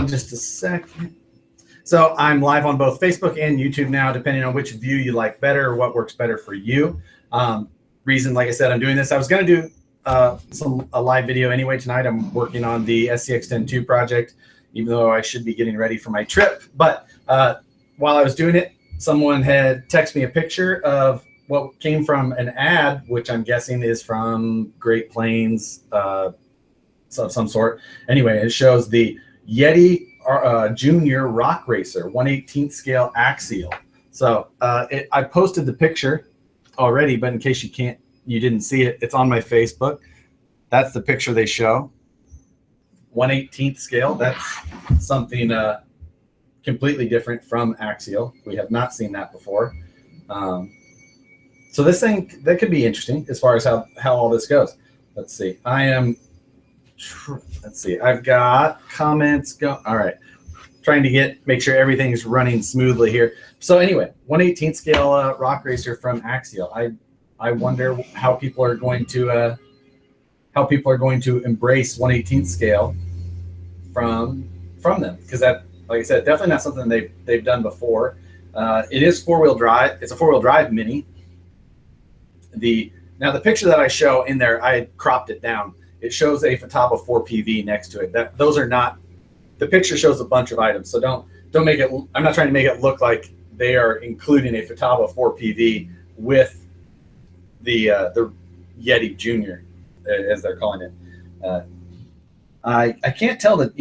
just a second. So I'm live on both Facebook and YouTube now, depending on which view you like better or what works better for you. Reason, like I said, I'm doing this. I was going to do a live video anyway tonight. I'm working on the SCX10 II project, even though I should be getting ready for my trip. But while I was doing it, someone had texted me a picture of what came from an ad, which I'm guessing is from Great Plains, some sort. Anyway, it shows the Yeti Junior Rock Racer 1/18 scale Axial. So I posted the picture already, but in case you didn't see it, it's on my Facebook. That's the picture they show. 1/18 scale. That's something completely different from Axial. We have not seen that before. So this thing, that could be interesting as far as how all this goes. Let's see. Let's see. I've got comments go. All right. Trying to make sure everything's running smoothly here. So anyway, 1/18 scale rock racer from Axial. I wonder how people are going to embrace 1/18 scale from them, because that, like I said, definitely not something they've done before. It is 4-wheel drive. It's a 4-wheel drive Mini. Now the picture that I show in there, I cropped it down. It shows a Futaba 4PV next to it. Those are not. The picture shows a bunch of items, so don't make it. I'm not trying to make it look like they are including a Futaba 4PV with the Yeti Junior, as they're calling it. I can't tell that,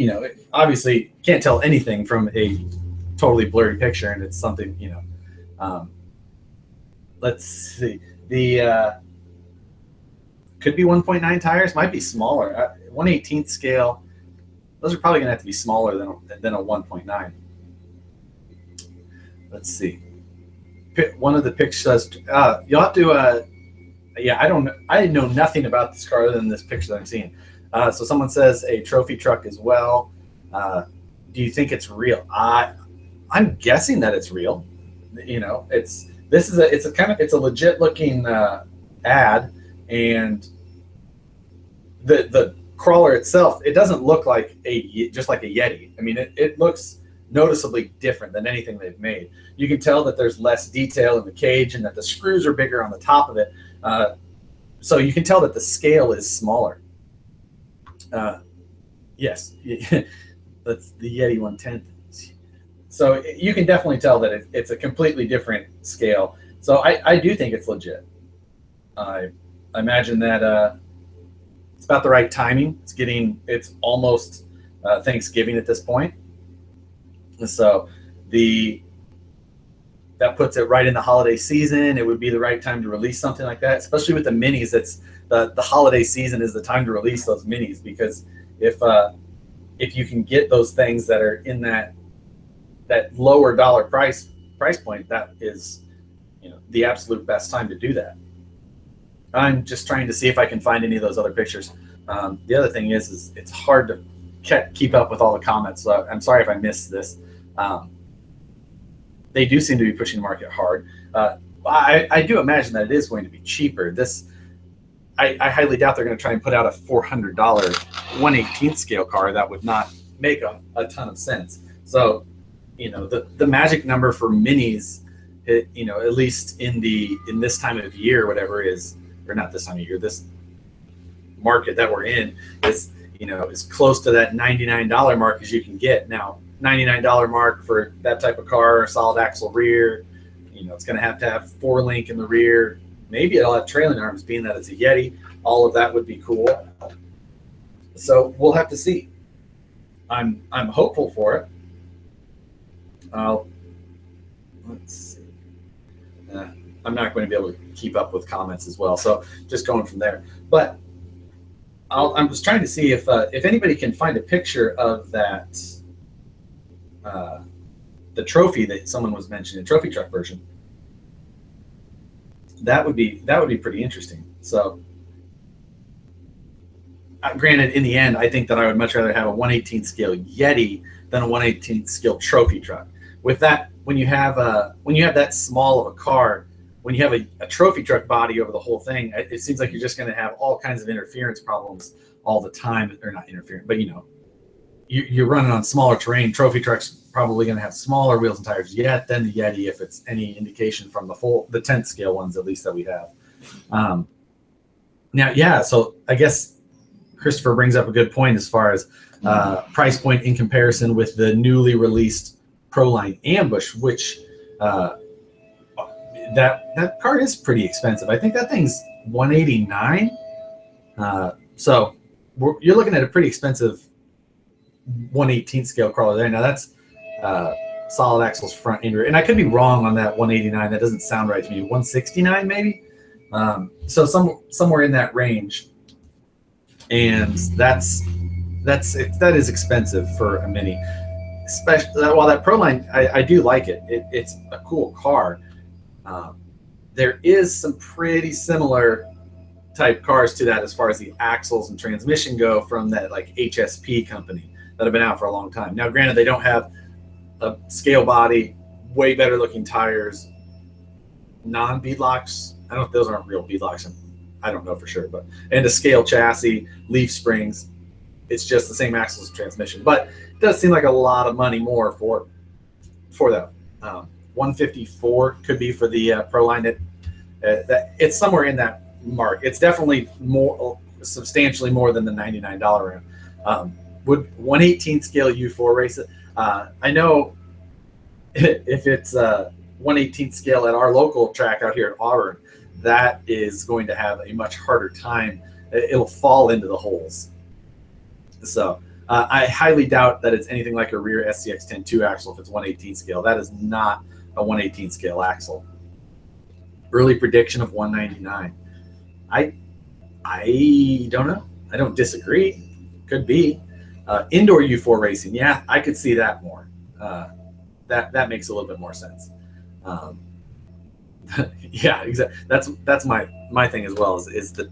obviously can't tell anything from a totally blurry picture, and it's something, let's see. The could be 1.9 tires, might be smaller. 1/18 scale, those are probably gonna have to be smaller than a 1.9. Let's see. One of the pictures says, you'll have to, yeah, I know nothing about this car other than this picture that I'm seeing. So someone says a trophy truck as well. Do you think it's real? I'm guessing that it's real. It's a legit looking ad, and the crawler itself, it doesn't look like just like a Yeti. I mean, it looks noticeably different than anything they've made. You can tell that there's less detail in the cage and that the screws are bigger on the top of it. So you can tell that the scale is smaller. Yes, that's the Yeti 1/10. So you can definitely tell that it's a completely different scale. So I do think it's legit. I imagine that it's about the right timing. It's almost Thanksgiving at this point. So that puts it right in the holiday season. It would be the right time to release something like that, especially with the minis. It's the holiday season is the time to release those minis, because if you can get those things that are in that lower dollar price point, that is the absolute best time to do that. I'm just trying to see if I can find any of those other pictures. The other thing is it's hard to keep up with all the comments, so I'm sorry if I missed this. They do seem to be pushing the market hard. I do imagine that it is going to be cheaper. I highly doubt they're going to try and put out a $400 1/18 scale car. That would not make a ton of sense. So, the magic number for minis, at least in this time of year, whatever is, or not this time of year, this market that we're in is, as close to that $99 mark as you can get. Now, $99 mark for that type of car, solid axle rear, it's going to have 4-link in the rear. Maybe it'll have trailing arms, being that it's a Yeti. All of that would be cool. So we'll have to see. I'm hopeful for it. Let's see. I'm not going to be able to keep up with comments as well, so just going from there. But I'm just trying to see if anybody can find a picture of that, the trophy that someone was mentioning, the trophy truck version. That would be pretty interesting. So, granted, in the end, I think that I would much rather have a 1/18 scale Yeti than a 1/18 scale trophy truck. With that, when you have that small of a car, when you have a trophy truck body over the whole thing, it seems like you're just going to have all kinds of interference problems all the time. Or not interference, but you're running on smaller terrain. Trophy truck's probably going to have smaller wheels and tires yet than the Yeti, if it's any indication from the 10th scale ones, at least, that we have. Now, yeah, so I guess Christopher brings up a good point as far as price point in comparison with the newly released Proline Ambush, which that car is pretty expensive. I think that thing's $189. So you're looking at a pretty expensive 1/18 scale crawler there. Now that's solid axles front and rear, and I could be wrong on that 189. That doesn't sound right to me. 169 maybe. So somewhere in that range, and that is expensive for a Mini. Especially while that Proline, I do like it. It's a cool car. There is some pretty similar type cars to that as far as the axles and transmission go from that like HSP company that have been out for a long time. Now, granted, they don't have a scale body, way better looking tires, non-beadlocks. I don't know if those aren't real beadlocks. I don't know for sure, and a scale chassis, leaf springs. It's just the same axles and transmission, but it does seem like a lot of money more for that. 154 could be for the Proline. That it's somewhere in that mark. It's definitely substantially more than the $99 round. Would 1/18 scale U4 race it? I know if it's 1/18 scale at our local track out here at Auburn, that is going to have a much harder time. It'll fall into the holes. So I highly doubt that it's anything like a rear SCX10 II axle if it's 1/18 scale. That is not a 1/18 scale axle. Early prediction of 199. I don't know. I don't disagree. Could be. Indoor U4 racing, yeah, I could see that more. That makes a little bit more sense. Yeah, exactly. That's my thing as well. Is the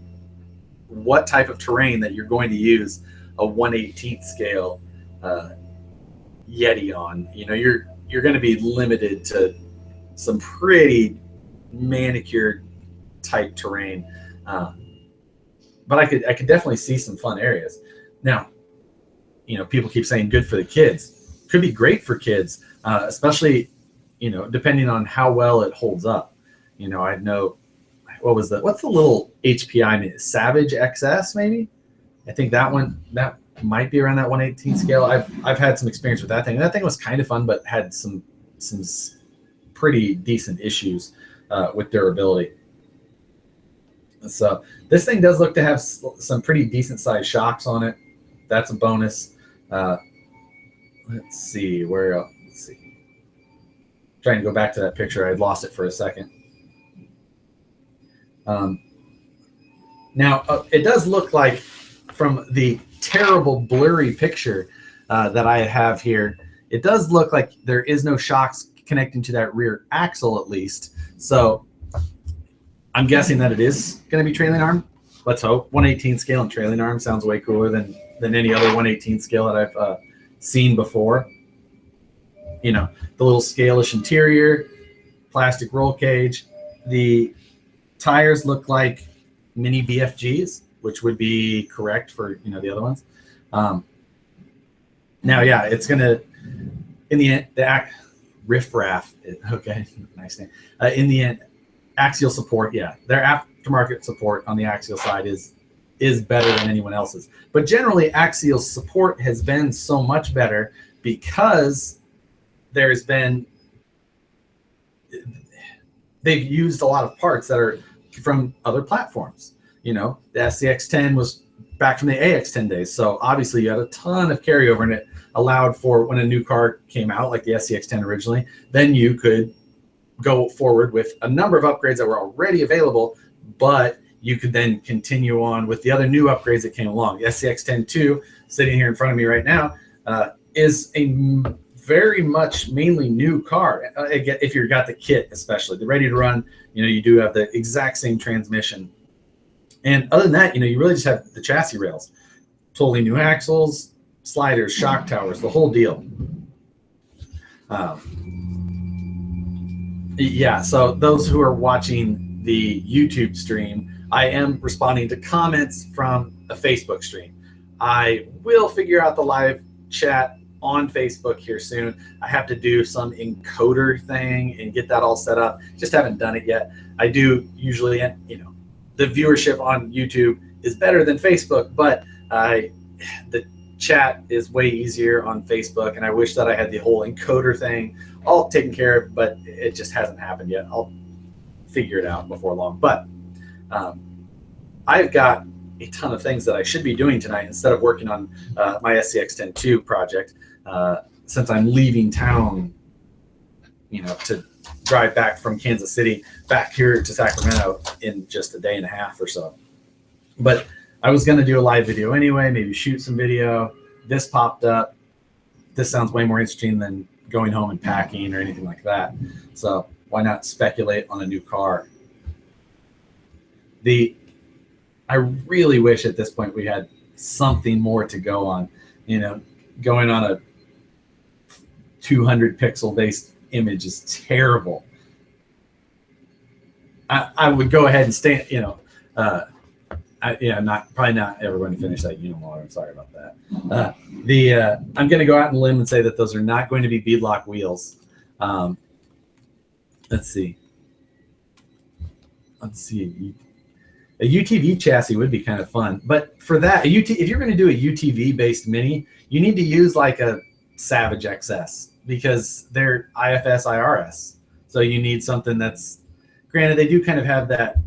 what type of terrain that you're going to use a 1/18 scale Yeti on. You know, you're going to be limited to some pretty manicured type terrain. But I could definitely see some fun areas. Now, you know, people keep saying good for the kids. Could be great for kids, especially, you know, depending on how well it holds up. You know, I know, what's the little HPI, Savage XS maybe? I think that might be around that 1/18 scale. I've had some experience with that thing. That thing was kind of fun, but had some pretty decent issues with durability. So this thing does look to have some pretty decent sized shocks on it. That's a bonus. Let's see where else. Let's see. Trying to go back to that picture. I lost it for a second. Now it does look like, from the terrible blurry picture that I have here, it does look like there is no shocks connecting to that rear axle, at least. So I'm guessing that it is going to be trailing arm. Let's hope. 1/18 scale and trailing arm sounds way cooler than any other 1/18 scale that I've seen before. You know, the little scale-ish interior, plastic roll cage. The tires look like mini BFGs, which would be correct for, you know, the other ones. Now, yeah, it's going to, in the end, riffraff. Okay, nice name. In the end, Axial support, yeah, their aftermarket support on the Axial side is better than anyone else's. But generally, Axial's support has been so much better because they've used a lot of parts that are from other platforms. You know, the SCX10 was back from the AX10 days, so obviously you had a ton of carryover, and it allowed for, when a new car came out, like the SCX10 originally, then you could go forward with a number of upgrades that were already available, but you could then continue on with the other new upgrades that came along. The SCX10 II, sitting here in front of me right now, is a very much mainly new car. If you've got the kit, especially the ready to run, you know, you do have the exact same transmission. And other than that, you know, you really just have the chassis rails, totally new axles, sliders, shock towers, the whole deal. Yeah, so those who are watching the YouTube stream, I am responding to comments from a Facebook stream. I will figure out the live chat on Facebook here soon. I have to do some encoder thing and get that all set up. Just haven't done it yet. I do usually, the viewership on YouTube is better than Facebook, but the chat is way easier on Facebook, and I wish that I had the whole encoder thing all taken care of, but it just hasn't happened yet. I'll figure it out before long. But I've got a ton of things that I should be doing tonight instead of working on my SCX10 II project, since I'm leaving town, to drive back from Kansas City back here to Sacramento in just a day and a half or so. But I was going to do a live video anyway, maybe shoot some video. This popped up. This sounds way more interesting than going home and packing or anything like that. So why not speculate on a new car? I really wish at this point we had something more to go on. Going on a 200 pixel based image is terrible. I would go ahead and stand, probably not ever going to finish that Unimog. I'm sorry about that. I'm going to go out on a limb and say that those are not going to be beadlock wheels. Let's see. A UTV chassis would be kind of fun, but for that, if you're going to do a UTV based Mini, you need to use like a Savage XS because they're IFS IRS. So you need something that's, granted, they do kind of have that.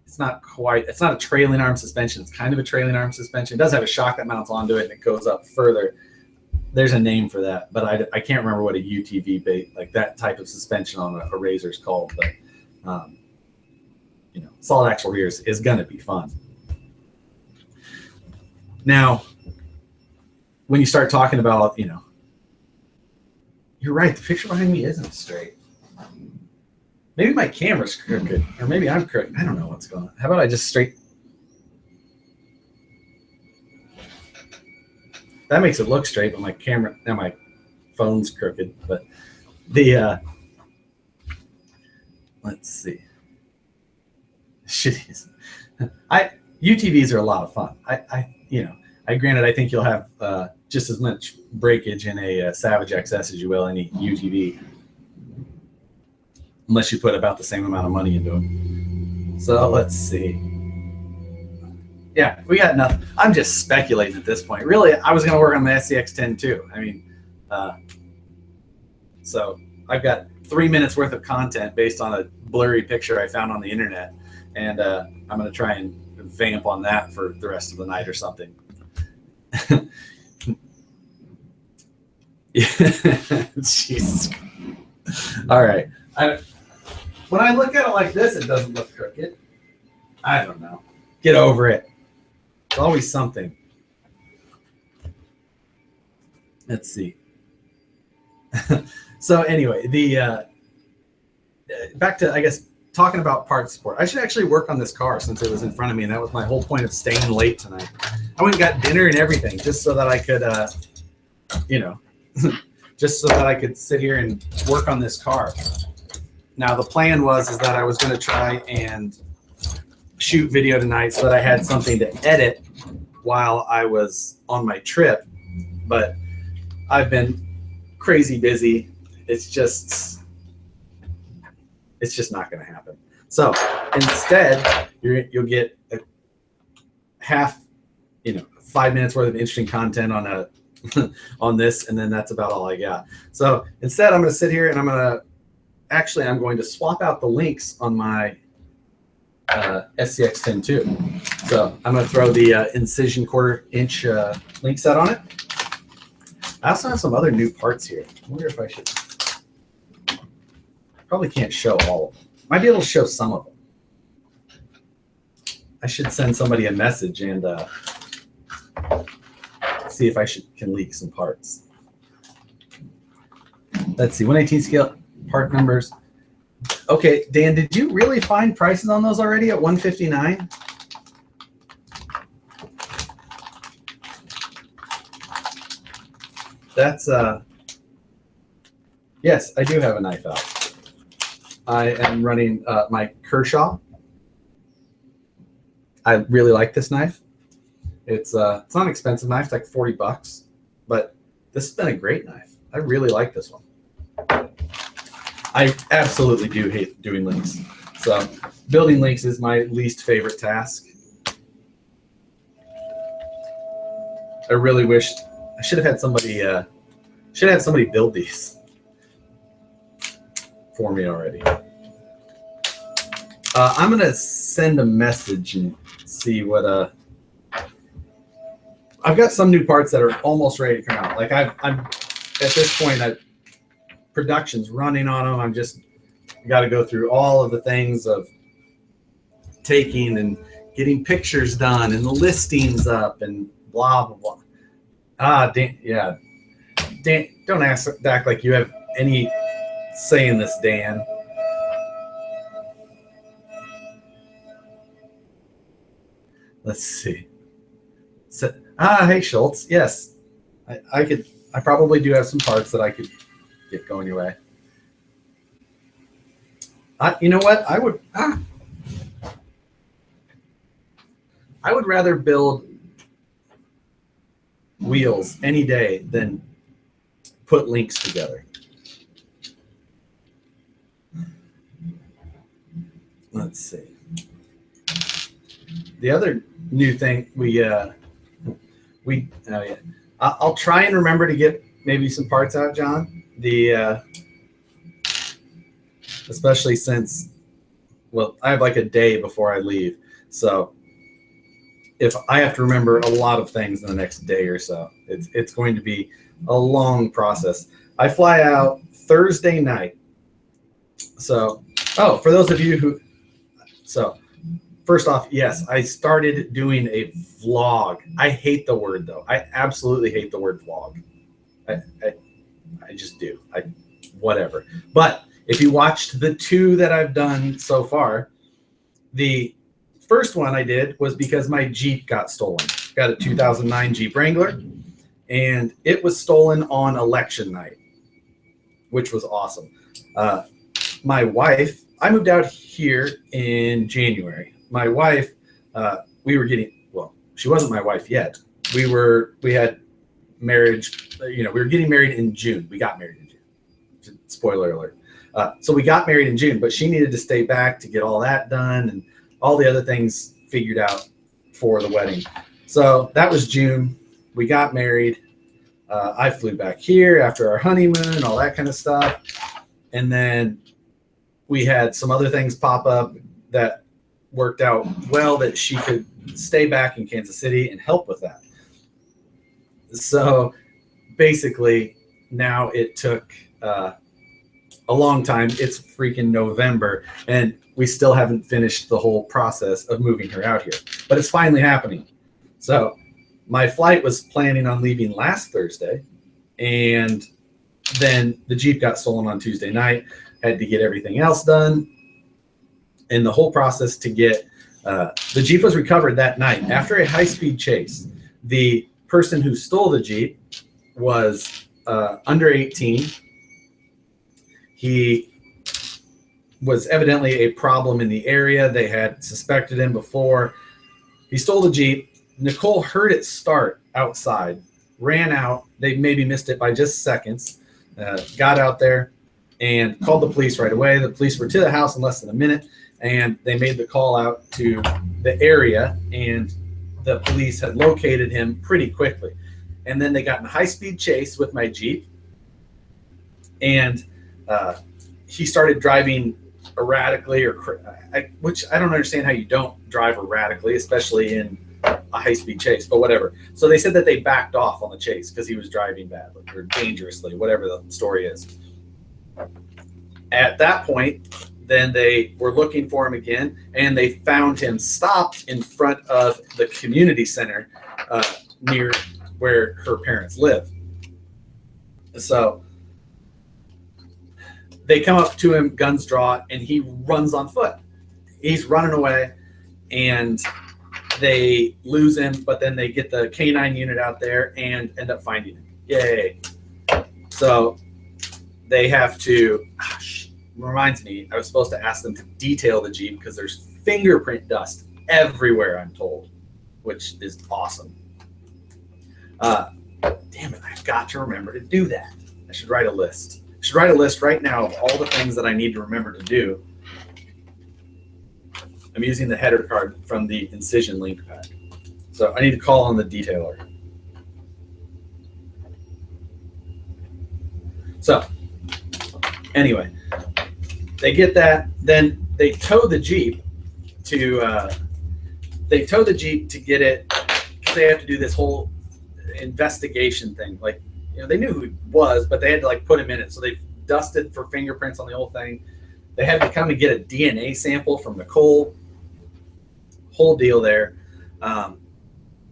It's not a trailing arm suspension. It's kind of a trailing arm suspension. It does have a shock that mounts onto it and it goes up further. There's a name for that, but I can't remember what a UTV base, like that type of suspension on a Razor is called. But solid axle rears is going to be fun. Now, when you start talking about, you're right. The picture behind me isn't straight. Maybe my camera's crooked, or maybe I'm crooked. I don't know what's going on. How about I just straight? That makes it look straight, but my phone's crooked. But let's see. UTVs are a lot of fun. Granted, I think you'll have just as much breakage in a Savage XS as you will any UTV, unless you put about the same amount of money into them. So let's see. Yeah, we got nothing. I'm just speculating at this point. Really, I was going to work on the SCX10 II. I mean, so I've got 3 minutes worth of content based on a blurry picture I found on the internet. And I'm going to try and vamp on that for the rest of the night or something. Jesus. All right. When I look at it like this, it doesn't look crooked. I don't know. Get over it. It's always something. Let's see. So anyway, back to, I guess, talking about part support. I should actually work on this car since it was in front of me, and that was my whole point of staying late tonight. I went and got dinner and everything just so that I could, just so that I could sit here and work on this car. Now, the plan is that I was going to try and shoot video tonight so that I had something to edit while I was on my trip, but I've been crazy busy. It's just not going to happen. So instead, you'll get a half, 5 minutes worth of interesting content on on this, and then that's about all I got. So instead, I'm going to sit here and I'm going to swap out the links on my SCX10 II. So I'm going to throw the Incision 1/4 inch link set on it. I also have some other new parts here. I wonder if I should. Probably can't show all of them. Might be able to show some of them. I should send somebody a message and see if I can leak some parts. Let's see, 1/18 scale part numbers. Okay, Dan, did you really find prices on those already at $159? That's yes, I do have a knife out. I am running my Kershaw. I really like this knife. It's not an expensive knife, it's like $40, but This has been a great knife. I really like this one. I absolutely do hate doing links. So building links is my least favorite task. I really wish I should have had somebody build these for me already. I'm gonna send a message and see what I've got some new parts that are almost ready to come out. Like I'm at this point that production's running on them. I'm just got to go through all of the things of taking and getting pictures done and the listings up and blah blah blah. Dan, yeah, Dan, don't act like you have any say in this, Dan. Let's see. So, hey Schultz. Yes, I probably do have some parts that I could get going your way. You know what? I would rather build wheels any day than put links together. Let's see. The other new thing I'll try and remember to get maybe some parts out, John. Especially since, well, I have like a day before I leave. So if I have to remember a lot of things in the next day or so, it's going to be a long process. I fly out Thursday night. So, for those of you first off, yes, I started doing a vlog. I hate the word though. I absolutely hate the word vlog. I just do. Whatever. But if you watched the 2 that I've done so far, the first one I did was because my Jeep got stolen. Got a 2009 Jeep Wrangler, and it was stolen on election night, which was awesome. My wife, I moved out here in January. My wife, she wasn't my wife yet. We had marriage, we were getting married in June. We got married in June. Spoiler alert. So we got married in June, but she needed to stay back to get all that done and all the other things figured out for the wedding. So that was June. We got married. I flew back here after our honeymoon, all that kind of stuff. And then we had some other things pop up that worked out well that she could stay back in Kansas City and help with that. So basically now it took a long time. It's freaking November and we still haven't finished the whole process of moving her out here, but it's finally happening. So my flight was planning on leaving last Thursday, and then the Jeep got stolen on Tuesday night. Had to get everything else done. And the whole process to get the Jeep was recovered that night after a high-speed chase. The person who stole the Jeep was under 18. He was evidently a problem in the area. They had suspected him before. He stole the Jeep. Nicole heard it start outside, ran out. They maybe missed it by just seconds, got out there and called the police right away. The police were to the house in less than a minute, and they made the call out to the area, and the police had located him pretty quickly. And then they got in a high-speed chase with my Jeep, and he started driving erratically, which I don't understand how you don't drive erratically, especially in a high-speed chase, but whatever. So they said that they backed off on the chase because he was driving badly or dangerously, whatever the story is. At that point, then they were looking for him again, and they found him stopped in front of the community center near where her parents live. So they come up to him, guns draw, and he runs on foot. He's running away, and they lose him, but then they get the K9 unit out there and end up finding him. Yay. So they have to, reminds me, I was supposed to ask them to detail the Jeep because there's fingerprint dust everywhere, I'm told, which is awesome. Damn it, I've got to remember to do that. I should write a list. I should write a list right now of all the things that I need to remember to do. I'm using the header card from the Incision link pack. So I need to call on the detailer. So anyway, they get that, then they tow the Jeep to get it, because they have to do this whole investigation thing. Like, you know, they knew who he was, but they had to like put him in it. So they dusted for fingerprints on the whole thing. They had to come and get a DNA sample from Nicole. Whole deal there.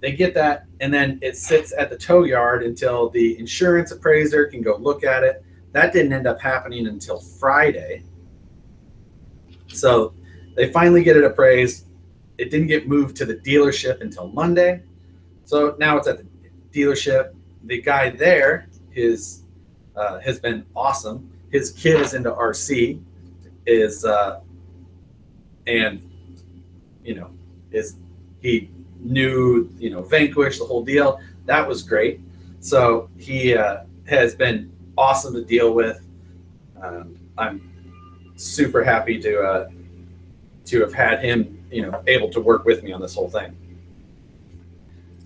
They get that, and then it sits at the tow yard until the insurance appraiser can go look at it. That didn't end up happening until Friday. So they finally get it appraised. It didn't get moved to the dealership until Monday. So now it's at the dealership. The guy there has been awesome. His kid is into RC, and you know, he knew, you know, Vanquish, the whole deal. That was great. So he has been awesome to deal with. I'm super happy to have had him, you know, able to work with me on this whole thing.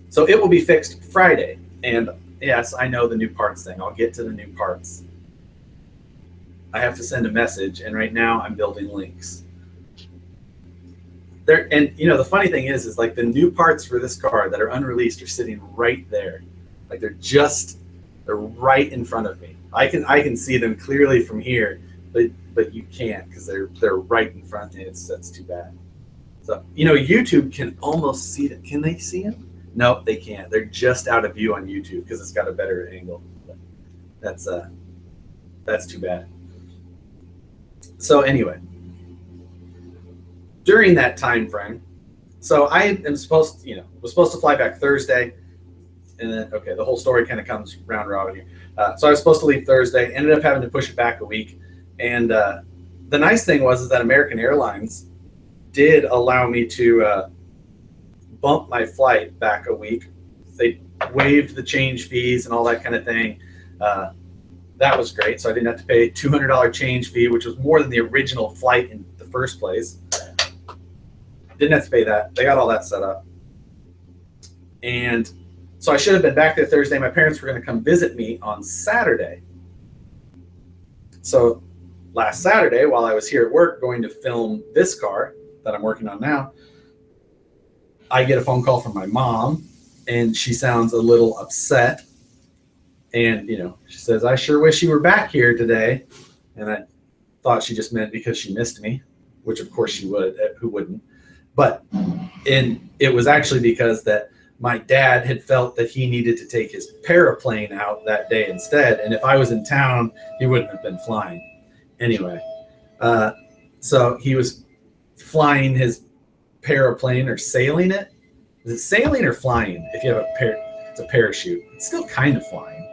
So it will be fixed Friday. And yes, I know the new parts thing. I'll get to the new parts. I have to send a message, and right now I'm building links. There, and you know, the funny thing is like the new parts for this car that are unreleased are sitting right there. Like they're right in front of me. I can see them clearly from here, but you can't, because they're right in front. That's too bad. So, you know, YouTube can almost see them. Can they see them? Nope, they can't. They're just out of view on YouTube because it's got a better angle. But that's too bad. So anyway, during that time frame, so I am supposed to, was supposed to fly back Thursday, and then the whole story kind of comes round robin here. So I was supposed to leave Thursday, ended up having to push it back a week, and the nice thing was that American Airlines did allow me to bump my flight back a week. They waived the change fees and all that kind of thing. That was great. So I didn't have to pay $200 change fee, which was more than the original flight in the first place. Didn't have to pay that. They got all that set up. And so I should have been back there Thursday. My parents were going to come visit me on Saturday. So last Saturday, while I was here at work going to film this car that I'm working on now, I get a phone call from my mom, and she sounds a little upset. And, she says, "I sure wish you were back here today." And I thought she just meant because she missed me, which of course she would. Who wouldn't? But it was actually because that my dad had felt that he needed to take his paraplane out that day instead. And if I was in town, he wouldn't have been flying. Anyway, so he was flying his paraplane, or sailing it. Is it sailing or flying? If you have it's a parachute. It's still kind of flying.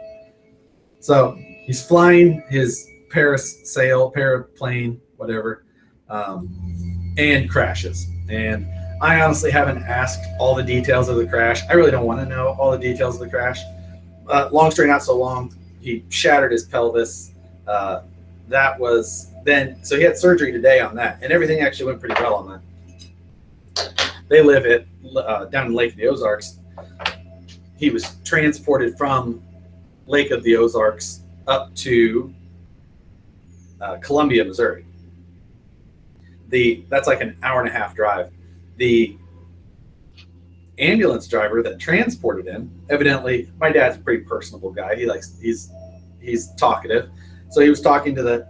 So he's flying his paraplane, whatever, and crashes. And I honestly haven't asked all the details of the crash. I really don't want to know all the details of the crash. Long story not so long, he shattered his pelvis. That was then, so he had surgery today on that, and everything actually went pretty well on that. They live down in Lake of the Ozarks. He was transported from Lake of the Ozarks up to Columbia, Missouri. That's like an hour and a half drive. The ambulance driver that transported him, evidently, my dad's a pretty personable guy. He's talkative. So he was talking to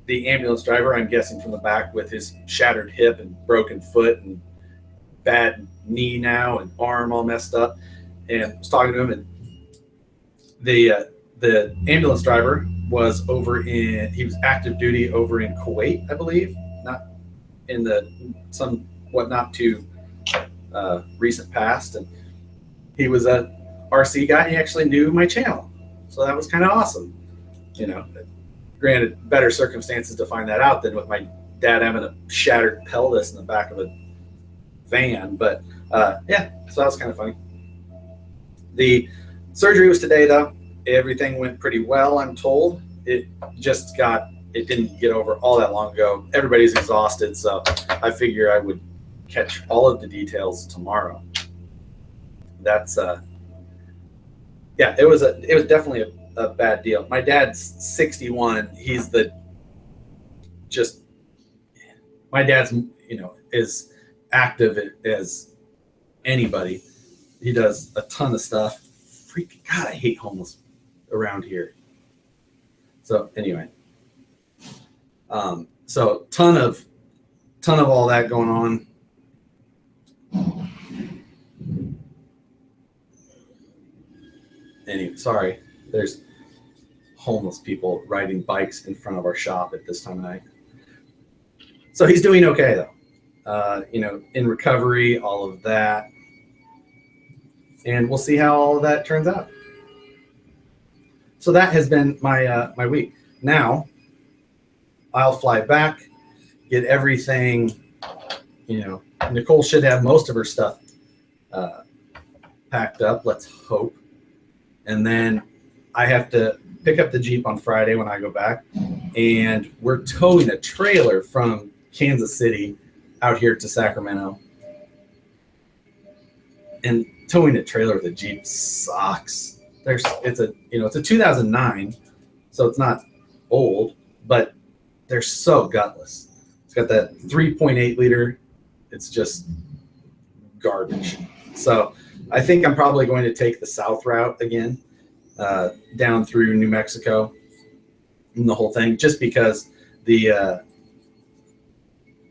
the ambulance driver, I'm guessing from the back, with his shattered hip and broken foot and bad knee now and arm all messed up, and was talking to him. And the ambulance driver was he was active duty over in Kuwait, I believe, not in the somewhat not too recent past. And he was a RC guy, and he actually knew my channel. So that was kind of awesome. Granted, better circumstances to find that out than with my dad having a shattered pelvis in the back of a van. But yeah, so that was kind of funny. Surgery was today, though. Everything went pretty well, I'm told. It didn't get over all that long ago. Everybody's exhausted, so I figure I would catch all of the details tomorrow. That's yeah, it was definitely a bad deal. My dad's 61. My dad's, as active as anybody. He does a ton of stuff. Freaking God, I hate homeless around here. So anyway, so ton of all that going on. Anyway, sorry, there's homeless people riding bikes in front of our shop at this time of night. So he's doing okay though, in recovery, all of that, and we'll see how all of that turns out. So that has been my week. Now I'll fly back, get everything. Nicole should have most of her stuff packed up. Let's hope. And then I have to pick up the Jeep on Friday when I go back, and we're towing a trailer from Kansas City out here to Sacramento. And towing a trailer with a Jeep sucks. It's a 2009, so it's not old, but they're so gutless. It's got that 3.8 liter. It's just garbage. So I think I'm probably going to take the south route again, down through New Mexico and the whole thing, just because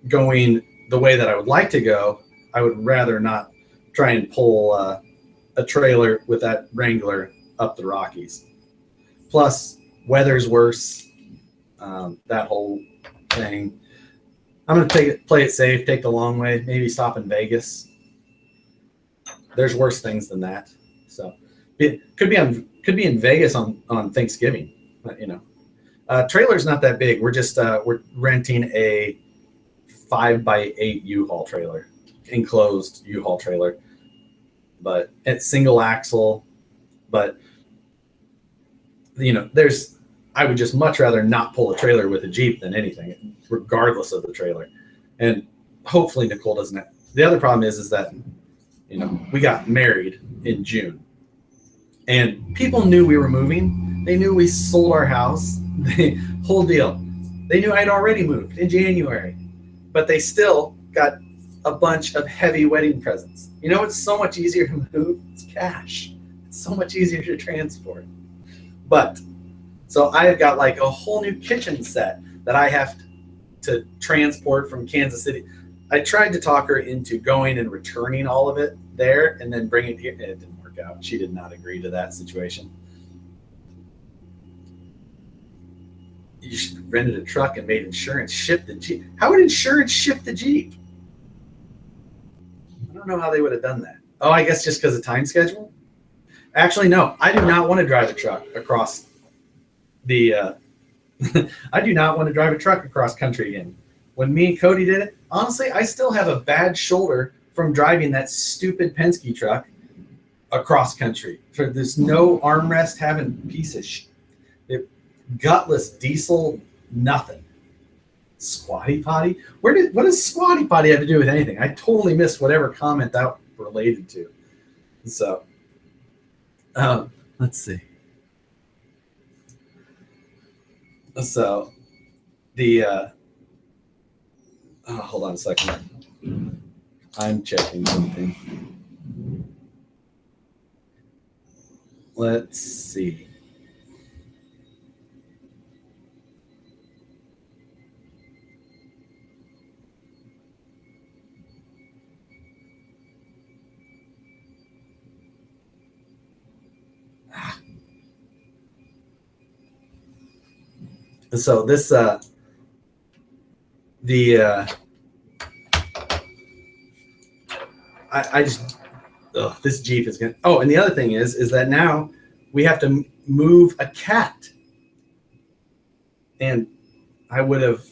going the way that I would like to go, I would rather not try and pull a trailer with that Wrangler up the Rockies. Plus, weather's worse. That whole thing. I'm going to play it safe, take the long way, maybe stop in Vegas. There's worse things than that. So it could be in Vegas on Thanksgiving. But, trailer's not that big. We're renting a 5x8 U-Haul trailer, enclosed U-Haul trailer, but it's single axle. But I would just much rather not pull a trailer with a Jeep than anything, regardless of the trailer. And hopefully Nicole doesn't have. The other problem is that we got married in June, and people knew we were moving. They knew we sold our house. The whole deal. They knew I'd already moved in January, but they still got a bunch of heavy wedding presents. It's so much easier to move. It's cash. It's so much easier to transport. But so I've got like a whole new kitchen set that I have to transport from Kansas City. I tried to talk her into going and returning all of it there and then bringing it here. It didn't work out. She did not agree to that situation. You should have rented a truck and made insurance ship the Jeep. How would insurance ship the Jeep? I don't know how they would have done that. Oh, I guess just because of time schedule? Actually, no. I do not want to drive a truck across I do not want to drive a truck across country again. When me and Cody did it, honestly, I still have a bad shoulder from driving that stupid Penske truck across country. There's no armrest having piece of shit. Gutless diesel, nothing. Squatty potty? What does squatty potty have to do with anything? I totally missed whatever comment that related to. So, let's see. So, hold on a second. I'm checking something. Let's see. So this I just this Jeep is gonna. Oh, and the other thing is that now we have to move a cat, and I would have.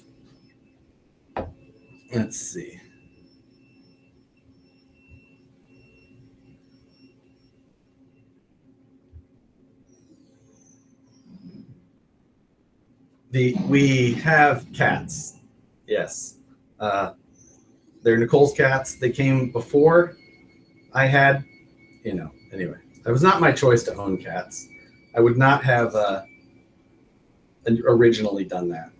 Let's see. We have cats. Yes. They're Nicole's cats. They came before I had, anyway. It was not my choice to own cats. I would not have originally done that.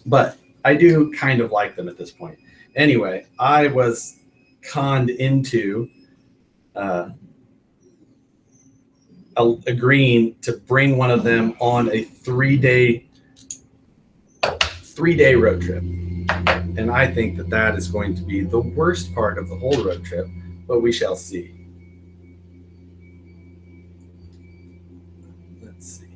But I do kind of like them at this point. Anyway, I was conned into agreeing to bring one of them on a three-day road trip. And I think that is going to be the worst part of the whole road trip, but we shall see. Let's see.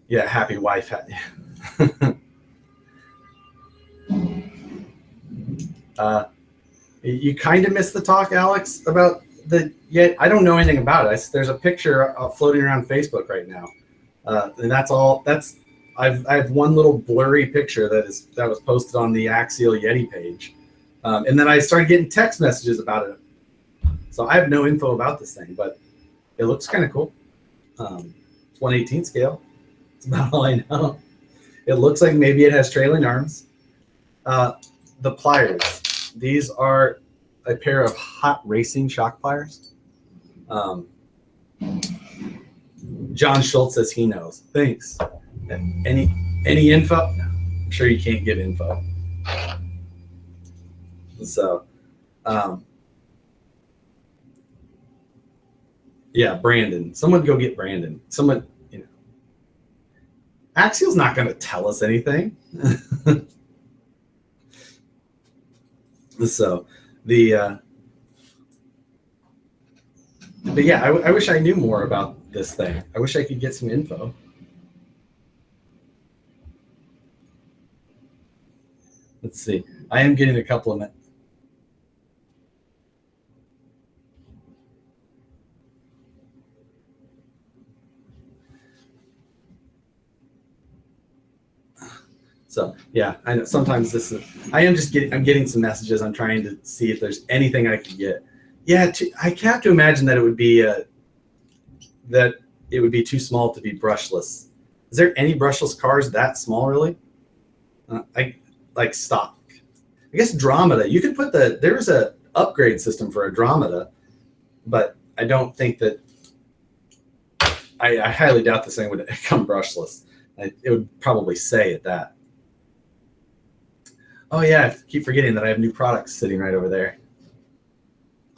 Yeah, happy wife. You kind of missed the talk, Alex, about Yet I don't know anything about it. There's a picture floating around Facebook right now, and that's all. I have one little blurry picture that was posted on the Axial Yeti page, and then I started getting text messages about it. So I have no info about this thing, but it looks kind of cool. It's 1/18 scale. That's about all I know. It looks like maybe it has trailing arms. The pliers. These are a pair of hot racing shock pliers. John Schultz says he knows. Thanks. Any info? I'm sure you can't get info. So, yeah, Brandon. Someone go get Brandon. Someone, Axial's not going to tell us anything. So, but yeah, I wish I knew more about this thing. I wish I could get some info. Let's see. I am getting a couple of minutes. So yeah, I know sometimes I'm getting some messages. I'm trying to see if there's anything I can get. Yeah, I have to imagine that it would be too small to be brushless. Is there any brushless cars that small really? I like stock. I guess Dramata. You could put there's a upgrade system for a Dramata, but I don't think that. I highly doubt this thing would come brushless. It would probably say at that. Oh yeah, I keep forgetting that I have new products sitting right over there.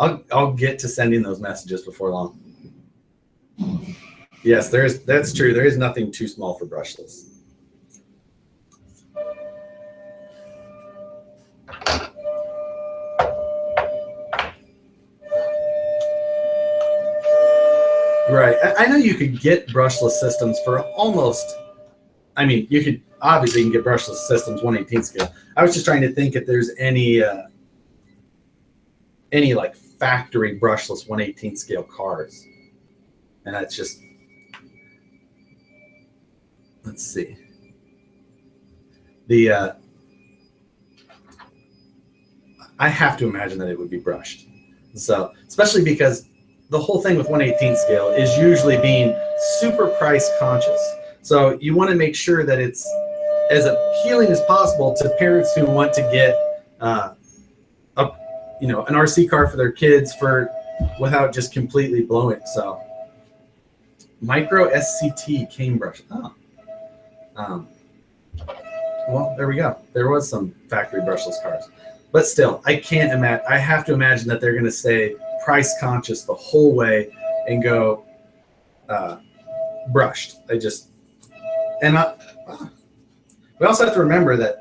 I'll get to sending those messages before long. Yes, that's true. There is nothing too small for brushless. Right. I know you could get brushless systems for almost. I mean, you could obviously get brushless systems 1/18 scale. I was just trying to think if there's any like factory brushless 1/18 scale cars, and that's just. Let's see. I have to imagine that it would be brushed. So, especially because the whole thing with 1/18 scale is usually being super price conscious. So you want to make sure that it's as appealing as possible to parents who want to get an RC car for their kids without just completely blowing it. So micro SCT cane brush. Well, there we go. There was some factory brushless cars, but still, I can't imagine. I have to imagine that they're going to stay price conscious the whole way and go brushed. We also have to remember that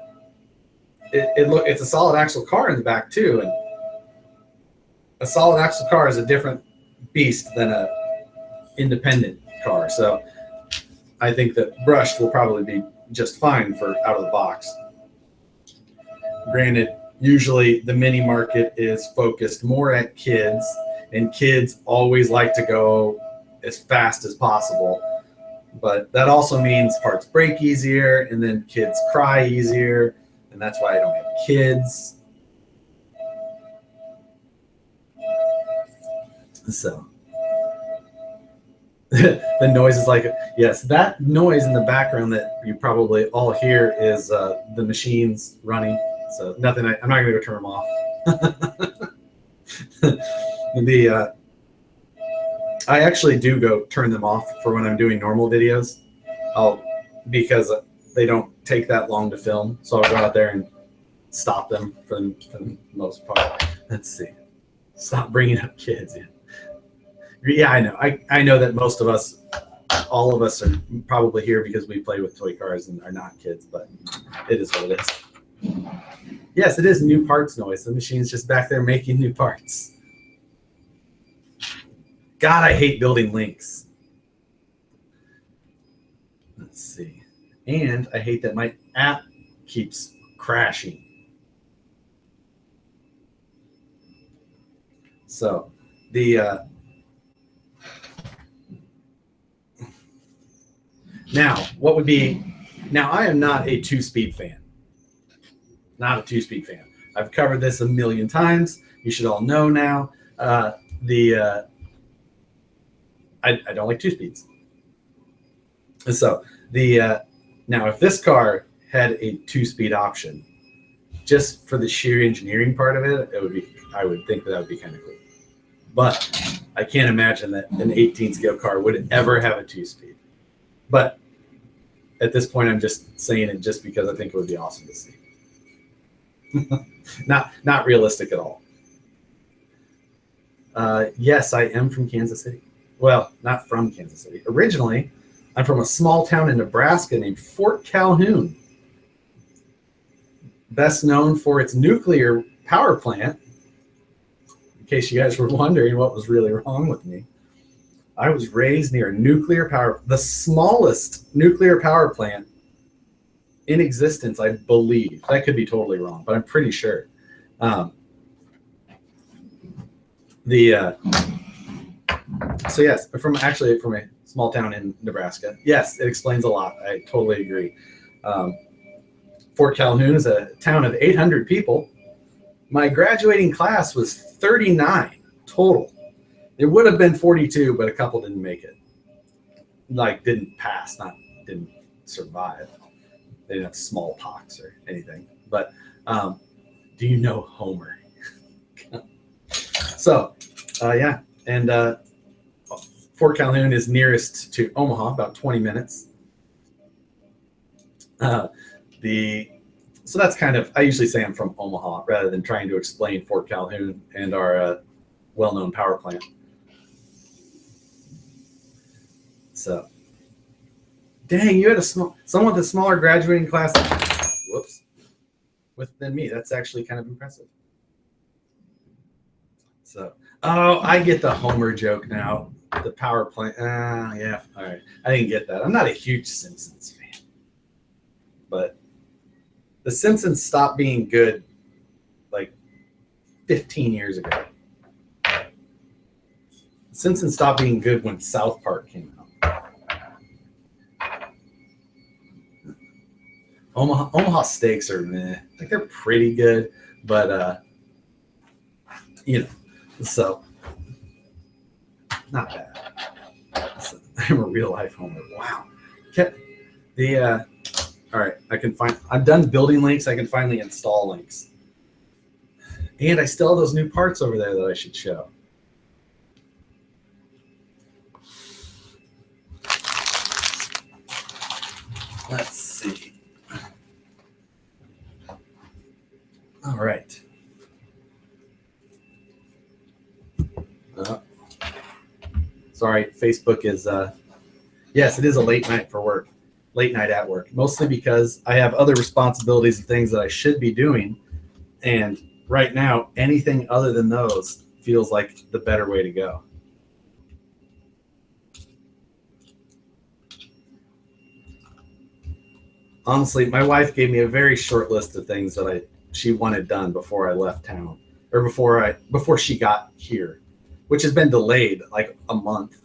it's a solid axle car in the back too, and a solid axle car is a different beast than a independent car. So I think that brushed will probably be just fine for out of the box. Granted, usually the mini market is focused more at kids, and kids always like to go as fast as possible. But that also means parts break easier, and then kids cry easier, and that's why I don't have kids. So the noise is like, yes, that noise in the background that you probably all hear is the machines running. So nothing, I'm not gonna go turn them off. I actually do go turn them off for when I'm doing normal videos. Because they don't take that long to film. So I'll go out there and stop them for the most part. Let's see. Stop bringing up kids. Yeah, I know. I know that most of us, all of us, are probably here because we play with toy cars and are not kids, but it is what it is. Yes, it is new parts noise. The machine's just back there making new parts. God, I hate building links. Let's see. And I hate that my app keeps crashing. So now what would be, now I am not a 2-speed fan. Not a 2-speed fan. I've covered this a million times. You should all know now. I don't like 2 speeds. So now if this car had a 2-speed option, just for the sheer engineering part of it, it would be, I would think that would be kind of cool. But I can't imagine that an 18 scale car would ever have a 2-speed. But at this point, I'm just saying it just because I think it would be awesome to see. Not realistic at all. Yes, I am from Kansas City. Well, not from Kansas City. Originally, I'm from a small town in Nebraska named Fort Calhoun. Best known for its nuclear power plant. In case you guys were wondering what was really wrong with me. I was raised near a nuclear power, the smallest nuclear power plant in existence, I believe. That could be totally wrong, but I'm pretty sure. So yes, from a small town in Nebraska. Yes, it explains a lot. I totally agree. Fort Calhoun is a town of 800 people. My graduating class was 39 total. It would have been 42, but a couple didn't make it. Like didn't pass, didn't survive. They didn't have smallpox or anything. But do you know Homer? So yeah, and Fort Calhoun is nearest to Omaha, about 20 minutes. So that's kind of, I usually say I'm from Omaha rather than trying to explain Fort Calhoun and our well-known power plant. So, dang, you had someone with a smaller graduating class, whoops, than me. That's actually kind of impressive. So, oh, I get the Homer joke now. The power plant, yeah, all right. I didn't get that. I'm not a huge Simpsons fan, but The Simpsons stopped being good like 15 years ago. The Simpsons stopped being good when South Park came out. Omaha steaks are meh. Like they're pretty good, but you know, so not bad. So, I'm a real life Homer. Wow. All right, I'm done building links. I can finally install links. And I still have those new parts over there that I should show. Let's see. All right. Sorry, Facebook is, yes, it is a late night for work. Late night at work, mostly because I have other responsibilities and things that I should be doing. And right now, anything other than those feels like the better way to go. Honestly, my wife gave me a very short list of things that she wanted done before I left town, or before she got here, which has been delayed like a month.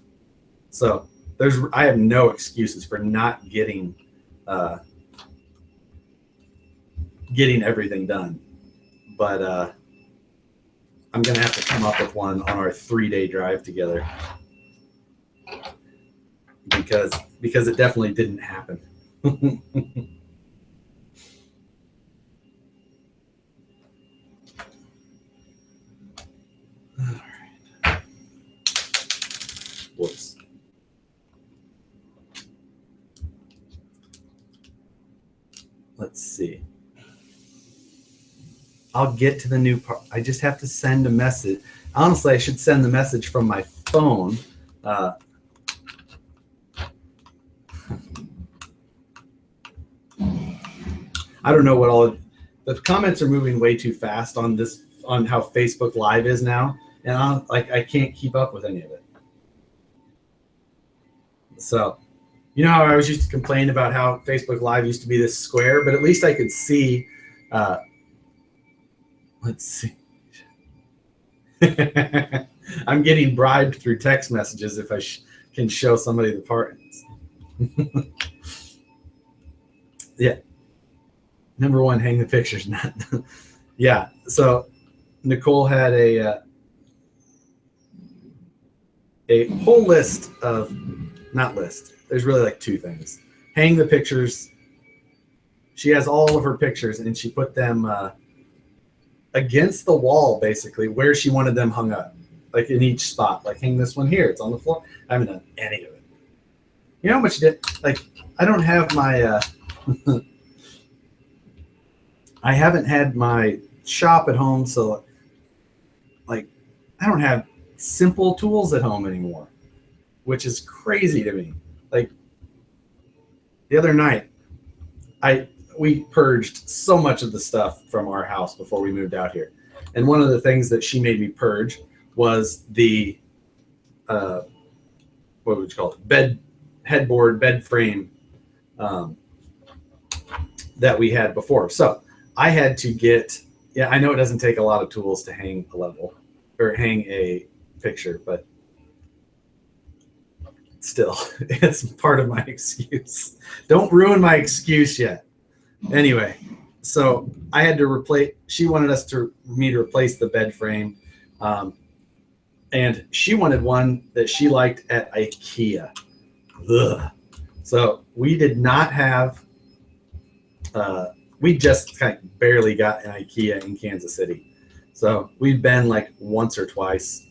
So I have no excuses for not getting everything done. But I'm going to have to come up with one on our 3-day drive together because it definitely didn't happen. Whoops. Let's see. I'll get to the new part. I just have to send a message. Honestly, I should send the message from my phone. I don't know what all the comments are moving way too fast on this, on how Facebook Live is now, and I can't keep up with any of it. So, you know how I was used to complain about how Facebook Live used to be this square, but at least I could see. Let's see. I'm getting bribed through text messages if I can show somebody the parts. Yeah. Number one, hang the pictures. Not. Yeah. So Nicole had a whole list of, not list. There's really like 2 things. Hang the pictures. She has all of her pictures, and she put them against the wall, basically, where she wanted them hung up, like in each spot. Like, hang this one here. It's on the floor. I haven't done any of it. You know how much she did? Like, I don't have my. I haven't had my shop at home, so like, I don't have simple tools at home anymore, which is crazy to me. Like, the other night, we purged so much of the stuff from our house before we moved out here. And one of the things that she made me purge was the, what would you call it? Headboard, bed frame that we had before. So I had to get, yeah, I know it doesn't take a lot of tools to hang a level or hang a picture, but still, it's part of my excuse. Don't ruin my excuse yet. Anyway, so I had to replace, she wanted me to replace the bed frame. And she wanted one that she liked at IKEA. Ugh. So we did not have, we just kind of barely got an IKEA in Kansas City. So we've been like once or twice.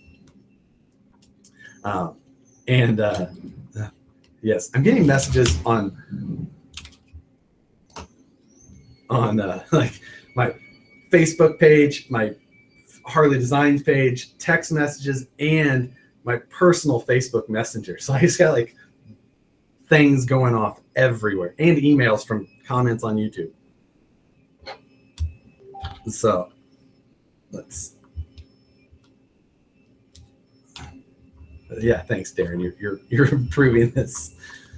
Yes, I'm getting messages on like my Facebook page, my Harley Designs page, text messages, and my personal Facebook Messenger. So I just got like things going off everywhere, and emails from comments on YouTube. So let's, yeah, thanks, Darren. You're improving this.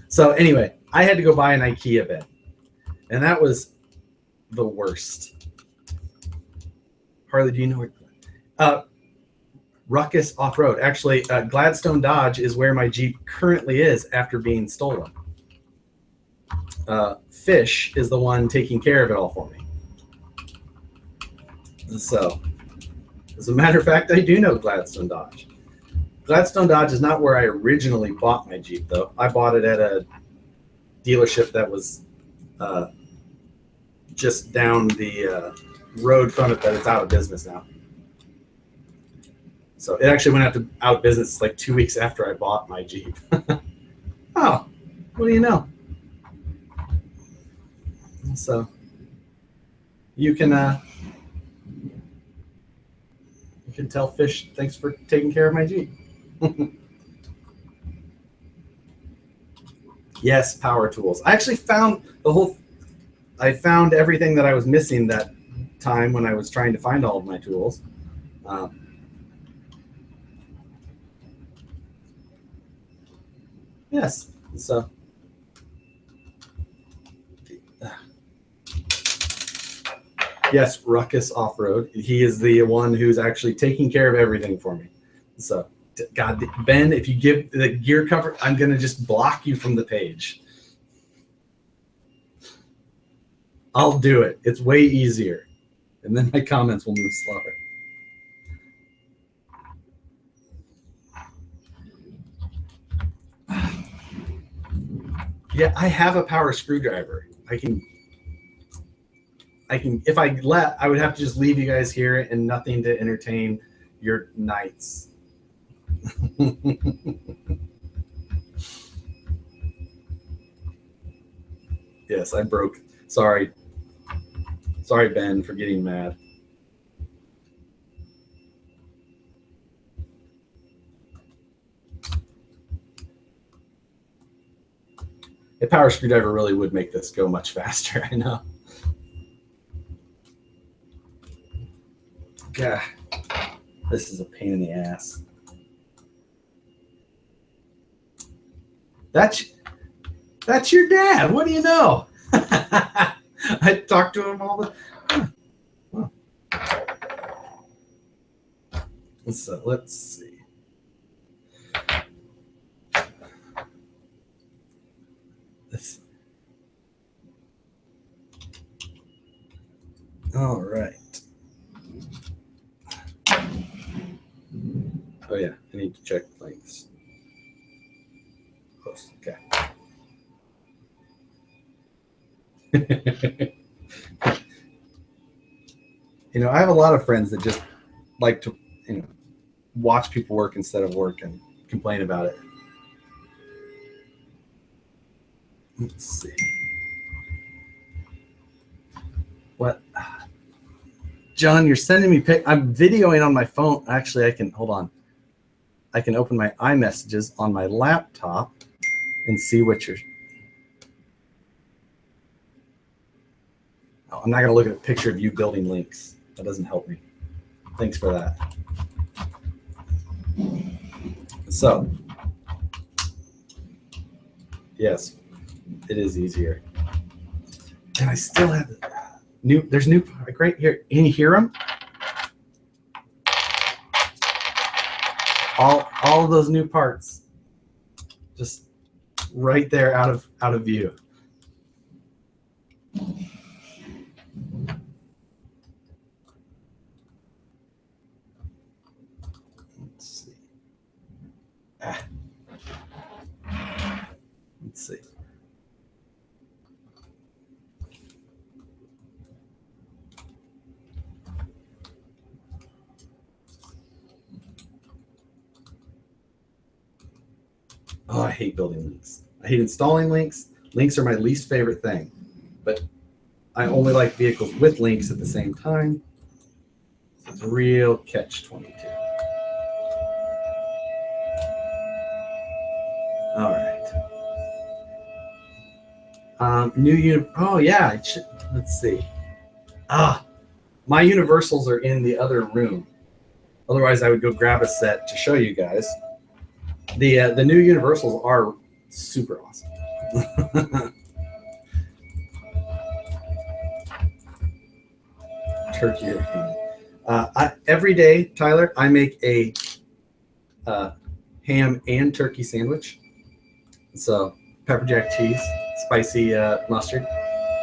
So anyway, I had to go buy an IKEA bed, and that was the worst. Harley, do you know where? Ruckus Off-Road. Actually, Gladstone Dodge is where my Jeep currently is after being stolen. Fish is the one taking care of it all for me. So, as a matter of fact, I do know Gladstone Dodge. Gladstone Dodge is not where I originally bought my Jeep, though. I bought it at a dealership that was just down the road from it, but it's out of business now. So it actually went out of business like 2 weeks after I bought my Jeep. Oh, what do you know? So you can tell Fish, thanks for taking care of my Jeep. Yes, power tools. I actually found I found everything that I was missing that time when I was trying to find all of my tools. Yes, so yes, Ruckus Off-Road. He is the one who's actually taking care of everything for me. So, God, Ben, if you give the gear cover, I'm going to just block you from the page. I'll do it. It's way easier. And then my comments will move slower. Yeah, I have a power screwdriver. I can, if I would have to just leave you guys here and nothing to entertain your nights. Yes, I broke. Sorry. Sorry, Ben, for getting mad. A power screwdriver really would make this go much faster, I know. God, this is a pain in the ass. That's your dad. What do you know? I talk to him all the time. Huh. Let's see. All right. Oh yeah, I need to check links. Close. Okay. You know, I have a lot of friends that just like to, you know, watch people work instead of work and complain about it. Let's see. What? John, you're sending me I'm videoing on my phone. Actually, I can, hold on. I can open my iMessages on my laptop and see what you're. Oh, I'm not going to look at a picture of you building links. That doesn't help me. Thanks for that. So, yes, it is easier. And I still have there's new, right here. Can you hear them? All of those new parts, just right there out of view. Let's see. Let's see. Oh, I hate building links. I hate installing links. Links are my least favorite thing, but I only like vehicles with links at the same time. It's a real catch-22. All right. Oh yeah. Let's see. My universals are in the other room. Otherwise, I would go grab a set to show you guys. The new universals are super awesome. Turkey or ham. Every day, Tyler, I make a ham and turkey sandwich. So pepper jack cheese, spicy mustard,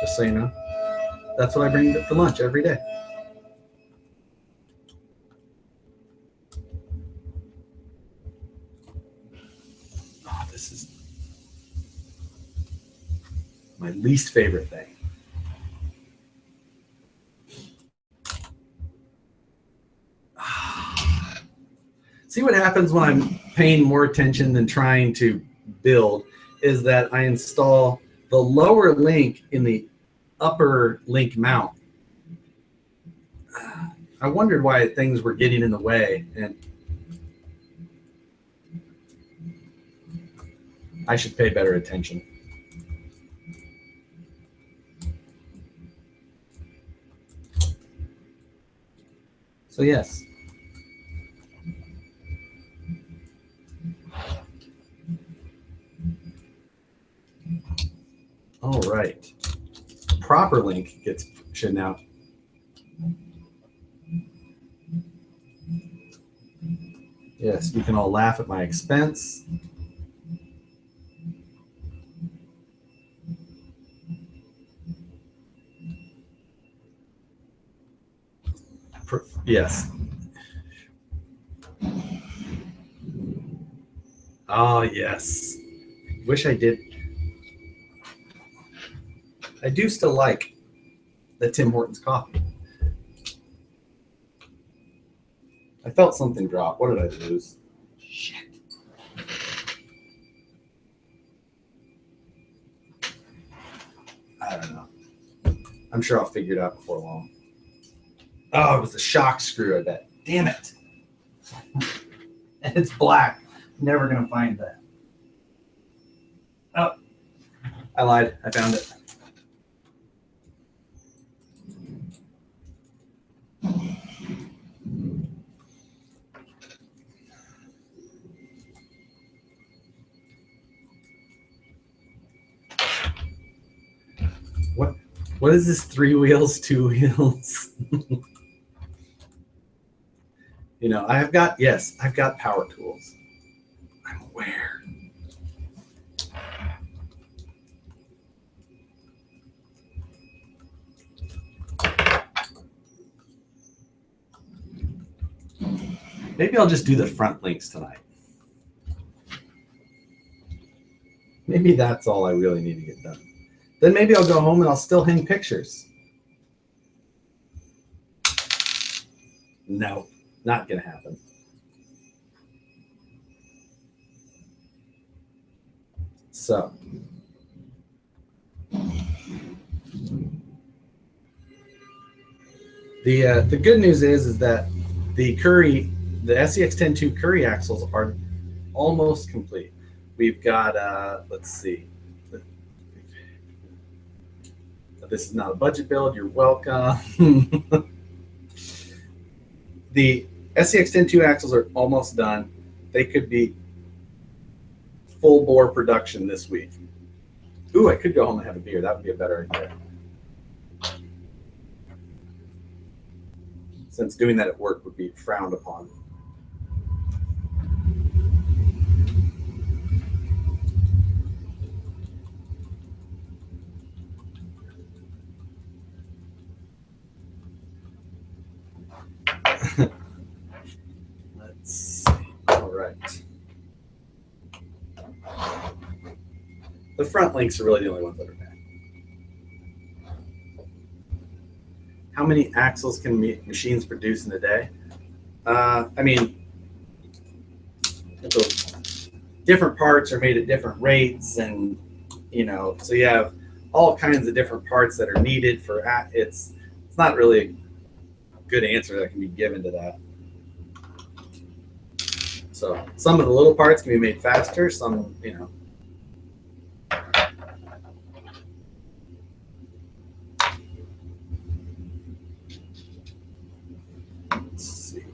just so you know. That's what I bring for lunch every day. Oh, this is my least favorite thing. See what happens when I'm paying more attention than trying to build is that I install the lower link in the upper link mount. I wondered why things were getting in the way, and I should pay better attention. So yes. All right. The proper link should now. Yes, you can all laugh at my expense. Yes. Oh, yes. Wish I did. I do still like the Tim Hortons coffee. I felt something drop. What did I lose? Shit. I don't know. I'm sure I'll figure it out before long. Oh, it was the shock screw, I bet. Damn it. And it's black. Never going to find that. Oh, I lied. I found it. What is this? 3 wheels, 2 wheels? You know, I've got power tools. I'm aware. Maybe I'll just do the front links tonight. Maybe that's all I really need to get done. Then maybe I'll go home and I'll still hang pictures. No, not going to happen. So, the good news is that the SCX10 II Curry axles are almost complete. We've got, let's see. This is not a budget build. You're welcome. The SCX10 II axles are almost done. They could be full bore production this week. Ooh, I could go home and have a beer. That would be a better idea. Since doing that at work would be frowned upon. Let's see. All right. The front links are really the only ones that are bad. How many axles can machines produce in a day? I mean, different parts are made at different rates, and you know, so you have all kinds of different parts that are needed for it's not really a good answer that can be given to that. So some of the little parts can be made faster, some, you know. Let's see.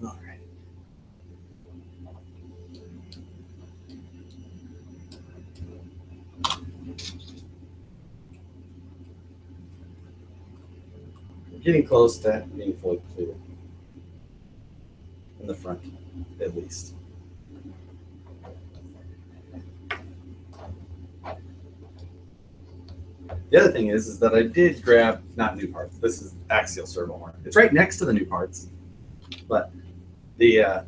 All right. We're getting close to being fully clear. In the front, at least. The other thing is that I did grab, not new parts. This is Axial servo horn. It's right next to the new parts, but the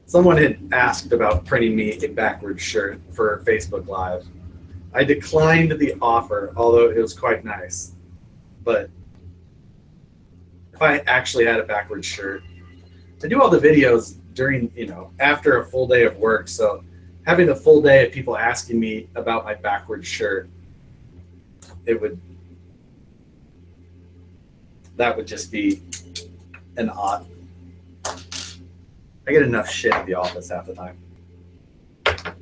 someone had asked about printing me a backwards shirt for Facebook Live. I declined the offer, although it was quite nice. But if I actually had a backwards shirt, I do all the videos during, you know, after a full day of work. So having a full day of people asking me about my backwards shirt, that would just be an odd. I get enough shit at the office half the time. Let's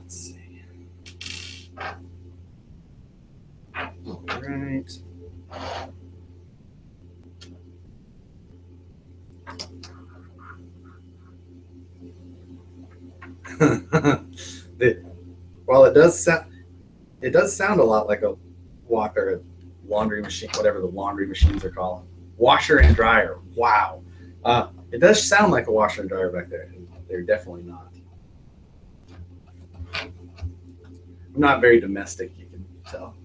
see. All right. While it does sound, it does sound a lot like a walker, laundry machine, whatever the laundry machines are called. Washer and dryer. Wow. It does sound like a washer and dryer back there. They're definitely not. I'm not very domestic, you can tell.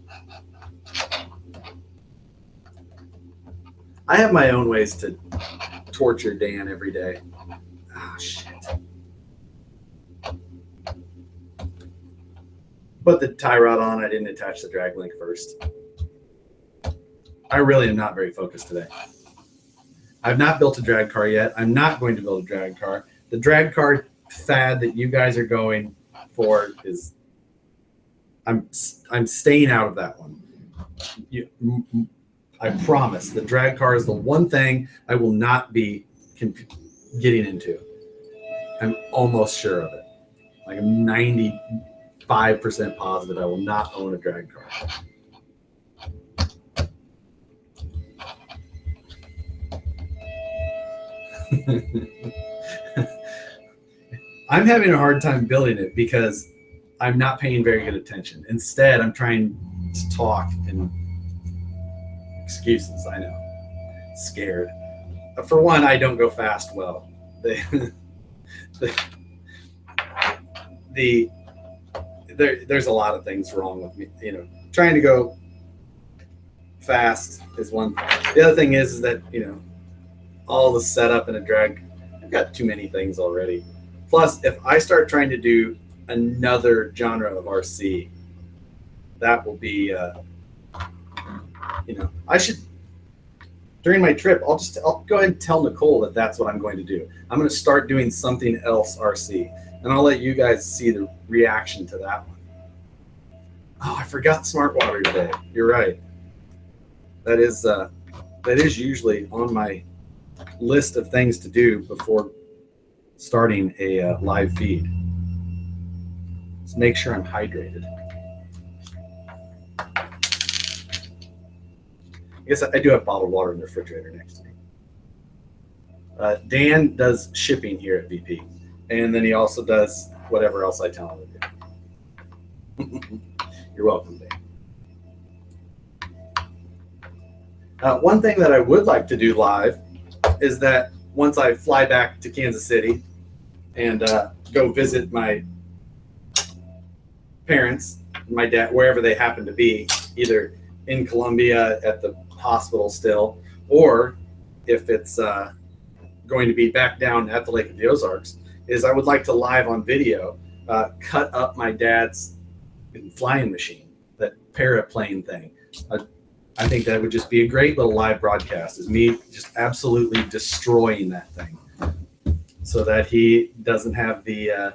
I have my own ways to torture Dan every day. Oh, shit. Put the tie rod on. I didn't attach the drag link first. I really am not very focused today. I've not built a drag car yet. I'm not going to build a drag car. The drag car fad that you guys are going for is, I'm staying out of that one. I promise. The drag car is the one thing I will not be getting into. I'm almost sure of it. Like I'm 95% positive I will not own a drag car. I'm having a hard time building it because I'm not paying very good attention. Instead, I'm trying to talk and excuses. I know. Scared. For one, I don't go fast well. There's a lot of things wrong with me. You know, trying to go fast is one thing. The other thing is that, you know, all the setup in a drag, I've got too many things already. Plus, if I start trying to do another genre of RC, that will be, you know, I should, during my trip, I'll go ahead and tell Nicole that that's what I'm going to do. I'm going to start doing something else RC, and I'll let you guys see the reaction to that one. Oh, I forgot smart water today. You're right. That is usually on my list of things to do before starting a live feed. Let's make sure I'm hydrated. I guess I do have bottled water in the refrigerator next to me. Dan does shipping here at VP, and then he also does whatever else I tell him to do. You're welcome, Dan. One thing that I would like to do live is that once I fly back to Kansas City and go visit my parents, my dad, wherever they happen to be, either in Columbia at the hospital still, or if it's going to be back down at the Lake of the Ozarks, is I would like to live on video cut up my dad's flying machine, that paraplane thing. I think that would just be a great little live broadcast, is me just absolutely destroying that thing, so that he doesn't have the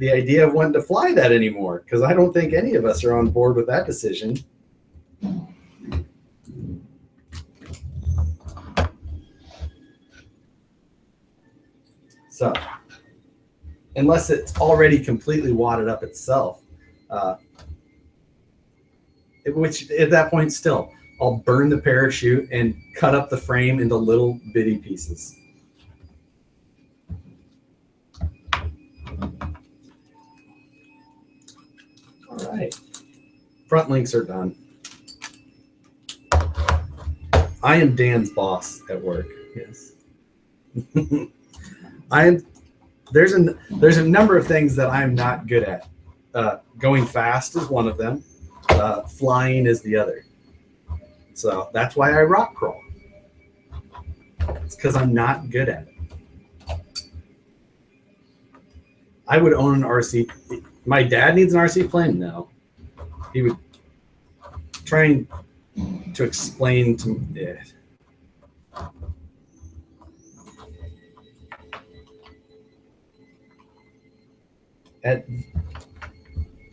idea of wanting to fly that anymore, because I don't think any of us are on board with that decision. So, unless it's already completely wadded up itself, which at that point still, I'll burn the parachute and cut up the frame into little bitty pieces. All right, front links are done. I am Dan's boss at work. Yes. There's a number of things that I'm not good at. Going fast is one of them. Flying is the other. So that's why I rock crawl. It's because I'm not good at it. I would own an RC. My dad needs an RC plane? No. He would trying to explain to me.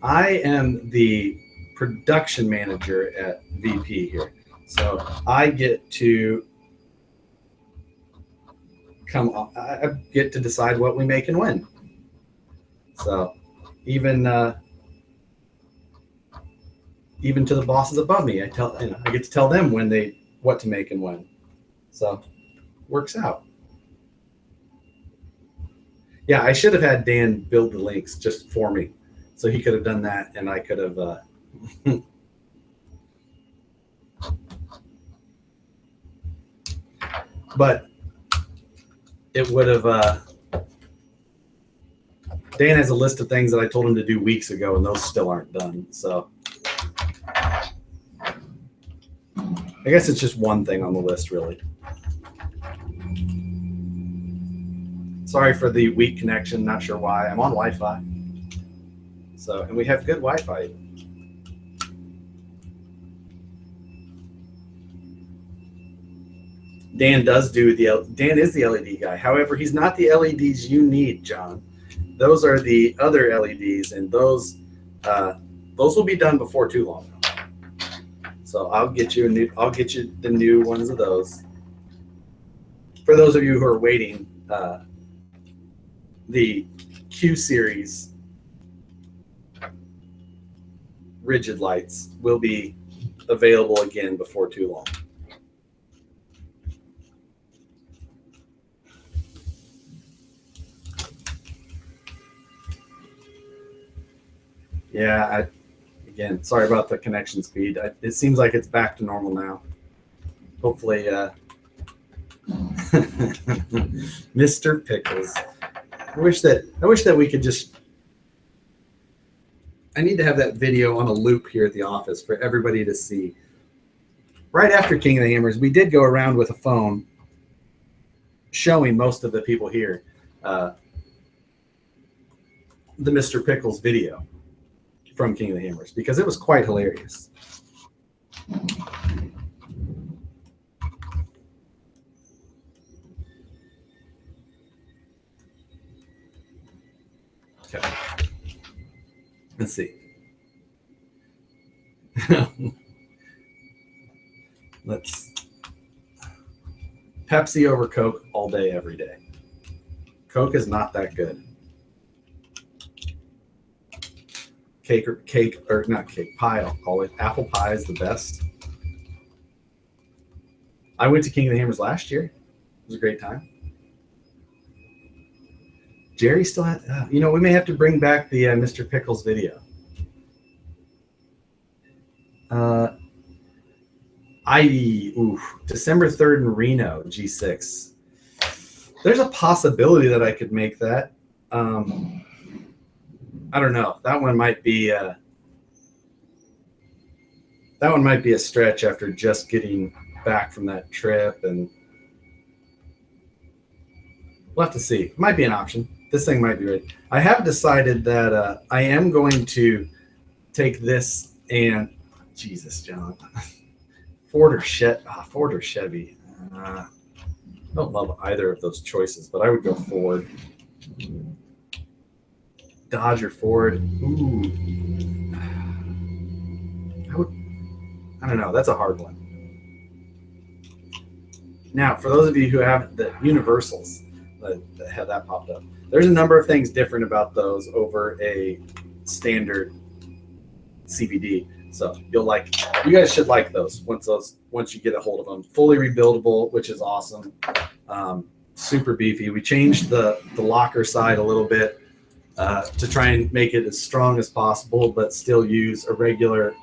I am the production manager at VP here. So I get to I get to decide what we make and when. So even to the bosses above me, I get to tell them what to make and when. So works out. Yeah, I should have had Dan build the links just for me. So he could have done that, and I could have. But it would have. Dan has a list of things that I told him to do weeks ago, and those still aren't done. So I guess it's just one thing on the list, really. Sorry for the weak connection. Not sure why. I'm on Wi-Fi. So, and we have good Wi-Fi. Dan is the LED guy. However, he's not the LEDs you need, John. Those are the other LEDs, and those will be done before too long. So I'll get you the new ones of those. For those of you who are waiting, the Q series rigid lights will be available again before too long. Yeah, again, sorry about the connection speed. It seems like it's back to normal now. Hopefully, Mr. Pickles. I wish that we could just. I need to have that video on a loop here at the office for everybody to see. Right after King of the Hammers, we did go around with a phone showing most of the people here the Mr. Pickles video from King of the Hammers, because it was quite hilarious. Okay. Let's see. Pepsi over Coke all day, every day. Coke is not that good. Pie, I'll call it. Apple pie is the best. I went to King of the Hammers last year. It was a great time. Jerry still had, we may have to bring back the Mr. Pickles video. December 3rd in Reno, G6. There's a possibility that I could make that. I don't know. That one might be a stretch after just getting back from that trip, and we'll have to see. It might be an option. This thing might be ready. I have decided that I am going to take this and Jesus, John, Ford or Chevy. I don't love either of those choices, but I would go Ford. Dodge or Ford. Ooh. I don't know. That's a hard one. Now, for those of you who have the Universals that have that popped up, there's a number of things different about those over a standard CVD. So you guys should like those once you get a hold of them. Fully rebuildable, which is awesome. Super beefy. We changed the locker side a little bit to try and make it as strong as possible, but still use a regular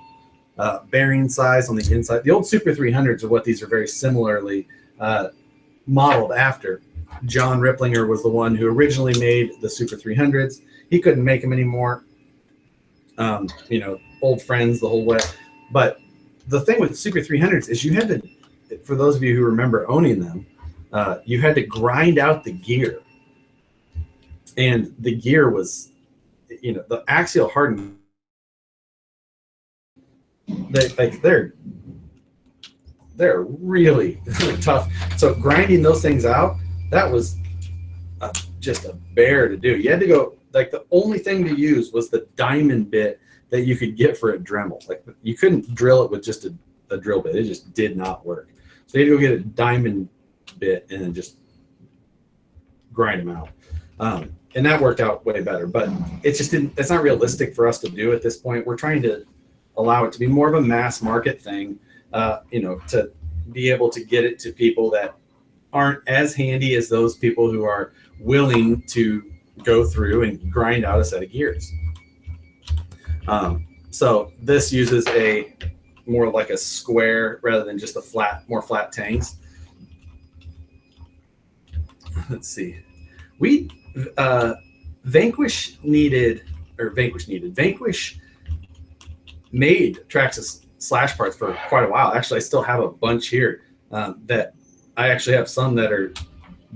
bearing size on the inside. The old Super 300s are what these are very similarly modeled after. John Ripplinger was the one who originally made the Super 300s. He couldn't make them anymore. Old friends the whole way. But the thing with Super 300s is you had to, for those of you who remember owning them, you had to grind out the gear. And the gear was, the axial hardened. They're really, really tough. So grinding those things out, that was just a bear to do. You had to go, the only thing to use was the diamond bit that you could get for a Dremel. You couldn't drill it with just a drill bit. It just did not work. So you had to go get a diamond bit and then just grind them out. And that worked out way better, but it's not realistic for us to do at this point. We're trying to allow it to be more of a mass market thing, to be able to get it to people that aren't as handy as those people who are willing to go through and grind out a set of gears. So this uses a more like a square rather than just a flat, more flat tangs. Let's see. We Vanquish made Traxxas slash parts for quite a while. Actually, I still have a bunch here that I actually have some that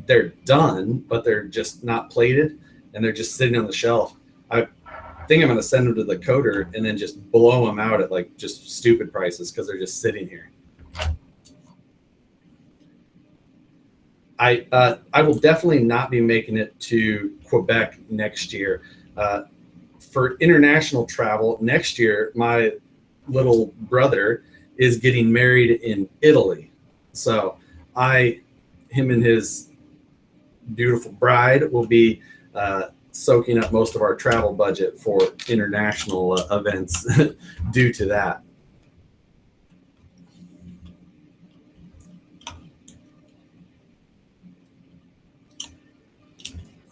they're done, but they're just not plated and they're just sitting on the shelf. I think I'm going to send them to the coder and then just blow them out at like just stupid prices because they're just sitting here. I will definitely not be making it to Quebec next year. For international travel next year, my little brother is getting married in Italy. So him and his beautiful bride will be soaking up most of our travel budget for international events due to that.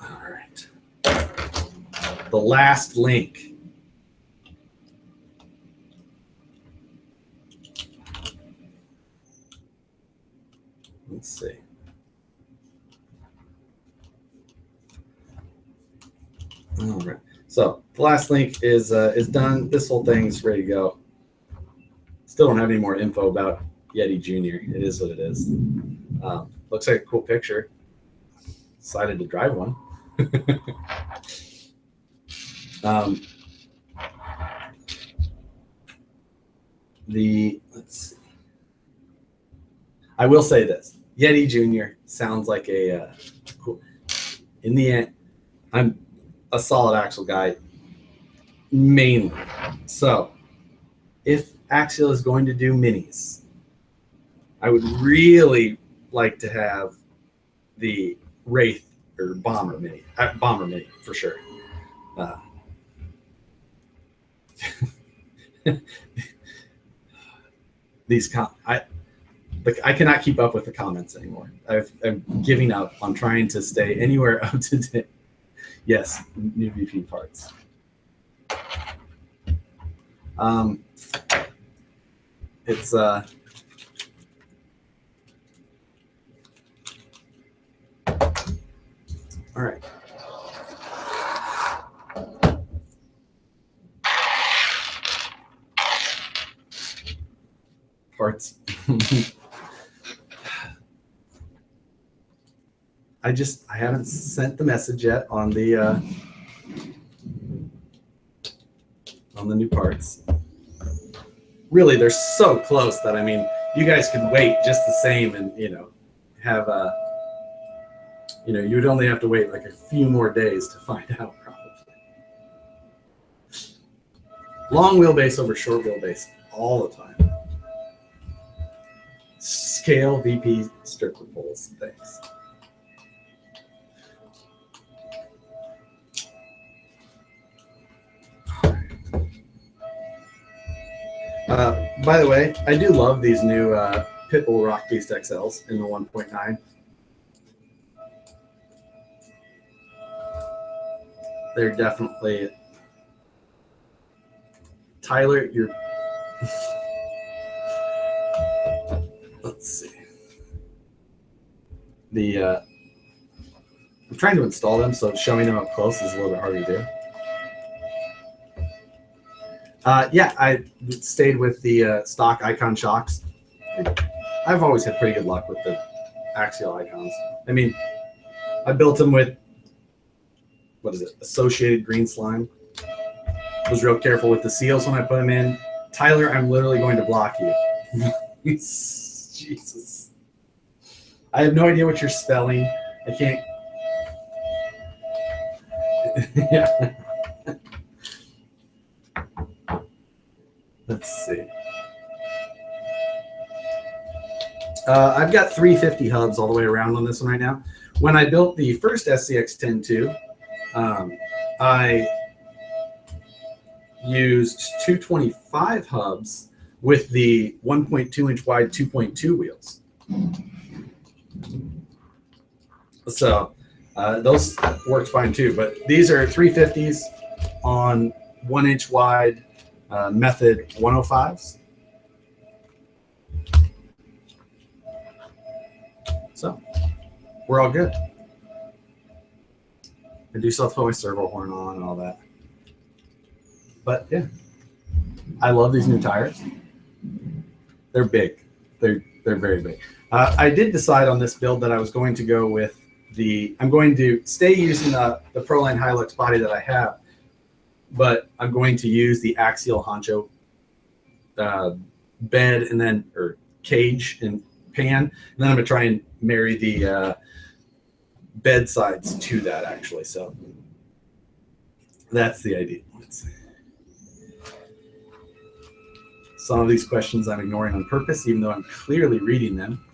All right. The last link. Let's see. All right. So the last link is done. This whole thing's ready to go. Still don't have any more info about Yeti Jr. It is what it is. Looks like a cool picture. Decided to drive one. Let's see. I will say this: Yeti Jr. sounds like a cool. In the end, I'm a solid Axial guy mainly. So if Axial is going to do minis, I would really like to have the Wraith or Bomber mini for sure. I cannot keep up with the comments anymore. I'm giving up on trying to stay anywhere up to date. Yes, new VP parts. It's all right. Parts. I haven't sent the message yet on the new parts. Really, they're so close that, I mean, you guys can wait just the same and, have you would only have to wait like a few more days to find out, probably. Long wheelbase over short wheelbase all the time. Scale VP strictly poles. Thanks. By the way, I do love these new Pitbull Rock Beast XLs in the 1.9. They're definitely... Tyler, you're... Let's see. I'm trying to install them, so showing them up close is a little bit hard to do. Yeah, I stayed with the stock Icon shocks. I've always had pretty good luck with the Axial Icons. I mean, I built them with, what is it, Associated Green Slime. Was real careful with the seals when I put them in. Tyler, I'm literally going to block you. Jesus. I have no idea what you're spelling. I can't. Yeah. Let's see. I've got 350 hubs all the way around on this one right now. When I built the first SCX10 II, I used 225 hubs with the 1.2 inch wide 2.2 wheels. So those worked fine too, but these are 350s on 1 inch wide method 105s. So we're all good. I do still have to put my servo horn on and all that. But yeah, I love these new tires. They're big. They're very big. I did decide on this build that I was going to go with I'm going to stay using the Proline Hilux body that I have, but I'm going to use the Axial honcho bed and then, or cage and pan. And then I'm going to try and marry the bed sides to that actually. So that's the idea. Let's see. Some of these questions I'm ignoring on purpose, even though I'm clearly reading them.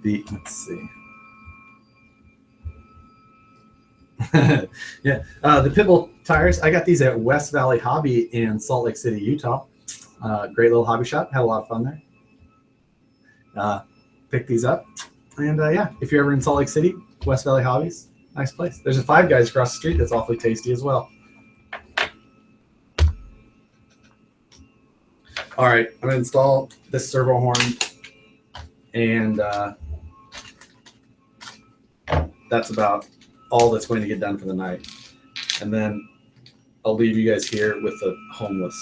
Let's see. Yeah, the Pitbull tires, I got these at West Valley Hobby in Salt Lake City, Utah. Great little hobby shop. Had a lot of fun there. Picked these up. And yeah, if you're ever in Salt Lake City, West Valley Hobbies, nice place. There's a Five Guys across the street that's awfully tasty as well. All right, I'm gonna install this servo horn, and that's about all that's going to get done for the night. And then I'll leave you guys here with the homeless.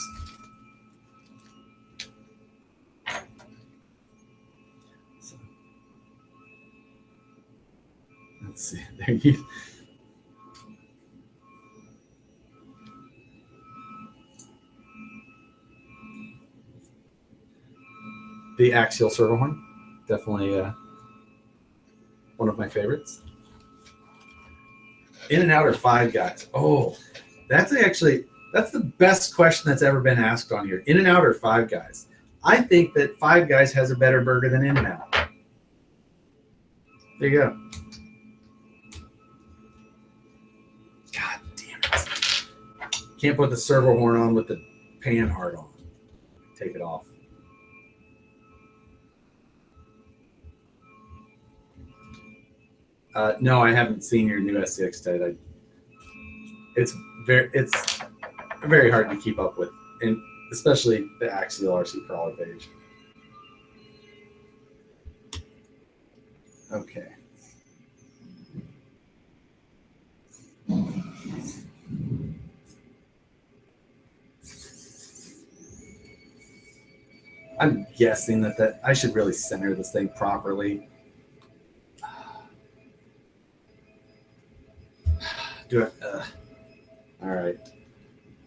So, let's see. There you. The Axial servo horn, definitely one of my favorites. In and out or Five Guys? Oh, that's the best question that's ever been asked on here. In and out or Five Guys? I think that Five Guys has a better burger than In and Out. There you go. God damn it. Can't put the servo horn on with the pan hard on. Take it off. No, I haven't seen your new SCX10. It's very hard to keep up with, and especially the Axial RC crawler page. Okay. I'm guessing that I should really center this thing properly. All right.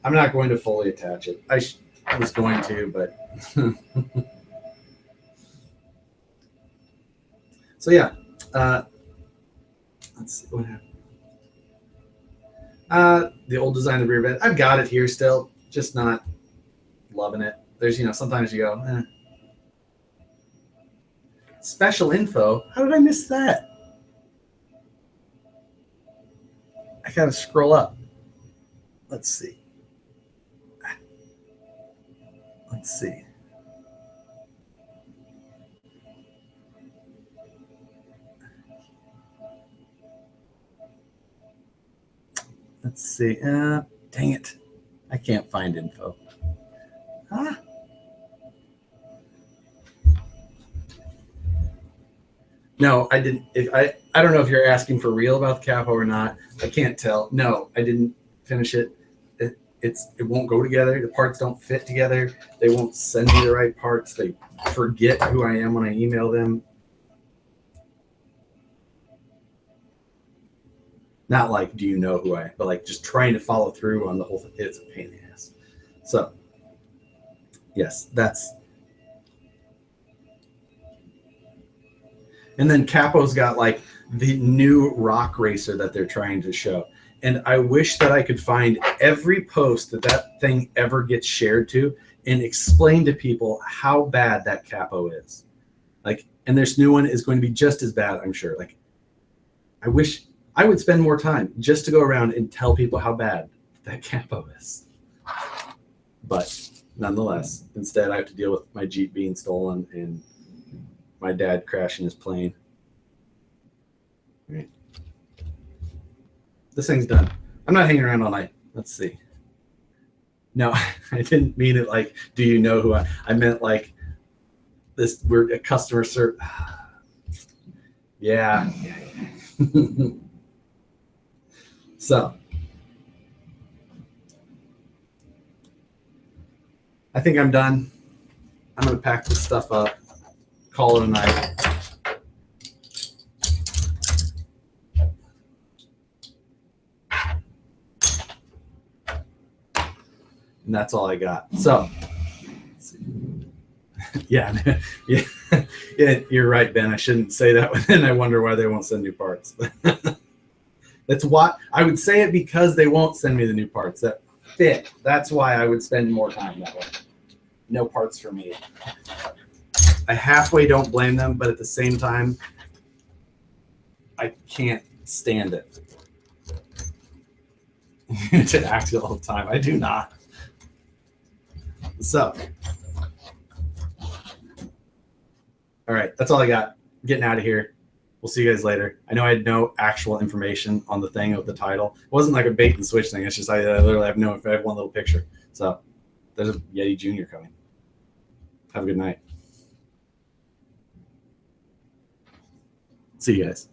I'm not going to fully attach it. I was going to, but. So yeah, let's see what happened. The old design of the rear bed. I've got it here still, just not loving it. There's, sometimes you go, eh. Special info. How did I miss that? I gotta scroll up. Let's see. Let's see. Let's see. Dang it. I can't find info. Huh? No, I didn't. I don't know if you're asking for real about the capo or not. I can't tell. No, I didn't finish it. It won't go together. The parts don't fit together. They won't send me the right parts. They forget who I am when I email them. Not like, do you know who I am, but like just trying to follow through on the whole thing. It's a pain in the ass. So, yes, that's. And then Capo's got like the new rock racer that they're trying to show. And I wish that I could find every post that thing ever gets shared to and explain to people how bad that capo is. Like, and this new one is going to be just as bad, I'm sure. Like, I wish I would spend more time just to go around and tell people how bad that capo is. But nonetheless, instead I have to deal with my Jeep being stolen and my dad crashing his plane. Right. this thing's done. I'm not hanging around all night. Let's see. No, I didn't mean it like, do you know who I meant like this, we're a customer service. Yeah. So I think I'm done. I'm going to pack this stuff up, call it a night. And that's all I got. So, yeah, yeah, you're right, Ben. I shouldn't say that. And I wonder why they won't send new parts. That's why I would say it, because they won't send me the new parts that fit. That's why I would spend more time that way. No parts for me. I halfway don't blame them, but at the same time, I can't stand it. To Axial all the time. I do not. So, all right, that's all I got. Getting out of here. We'll see you guys later. I know I had no actual information on the thing of the title. It wasn't like a bait and switch thing. It's just I literally have I have one little picture. So there's a Yeti Junior coming. Have a good night. See you guys.